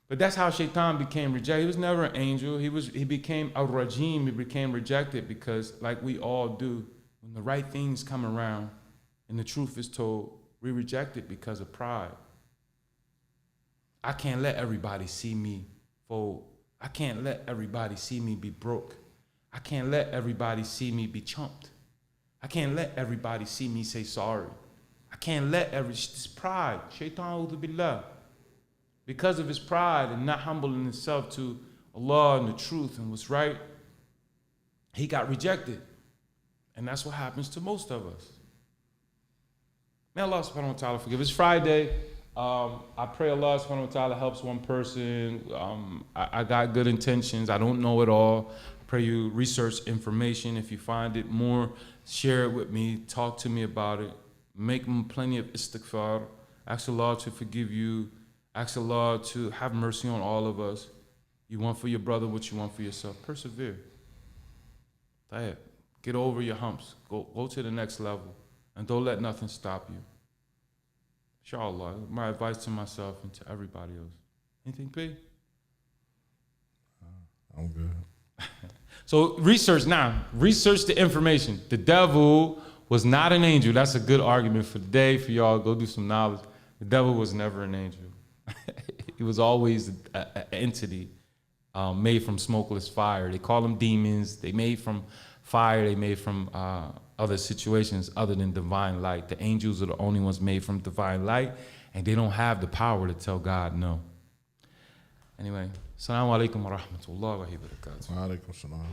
[SPEAKER 2] But that's how Shaitan became rejected. He was never an angel. He became a rajim. He became rejected because, like we all do, when the right things come around and the truth is told, we reject it because of pride. I can't let everybody see me fold. I can't let everybody see me be broke. I can't let everybody see me be chumped. I can't let everybody see me say sorry. I can't let this pride, shaitan billah, because of his pride and not humbling himself to Allah and the truth and what's right, he got rejected. And that's what happens to most of us. May Allah subhanahu wa ta'ala forgive. It's Friday. I pray Allah subhanahu wa ta'ala helps one person. I got good intentions. I don't know it all. I pray you research information. If you find it more, share it with me. Talk to me about it. Make plenty of istighfar. Ask Allah to forgive you. Ask Allah to have mercy on all of us. You want for your brother what you want for yourself. Persevere. Get over your humps. Go to the next level. And don't let nothing stop you. Inshallah. My advice to myself and to everybody else. Anything, P?
[SPEAKER 3] I'm good.
[SPEAKER 2] So research the information. The devil was not an angel. That's a good argument for the day for y'all. Go do some knowledge. The devil was never an angel. He was always an entity made from smokeless fire. They call them demons. They made from fire. They made from other situations other than divine light. The angels are the only ones made from divine light, and they don't have the power to tell God no. Anyway, assalamu alaikum wa rahmatullahi wa barakatuh.
[SPEAKER 3] Wa alaikum salam.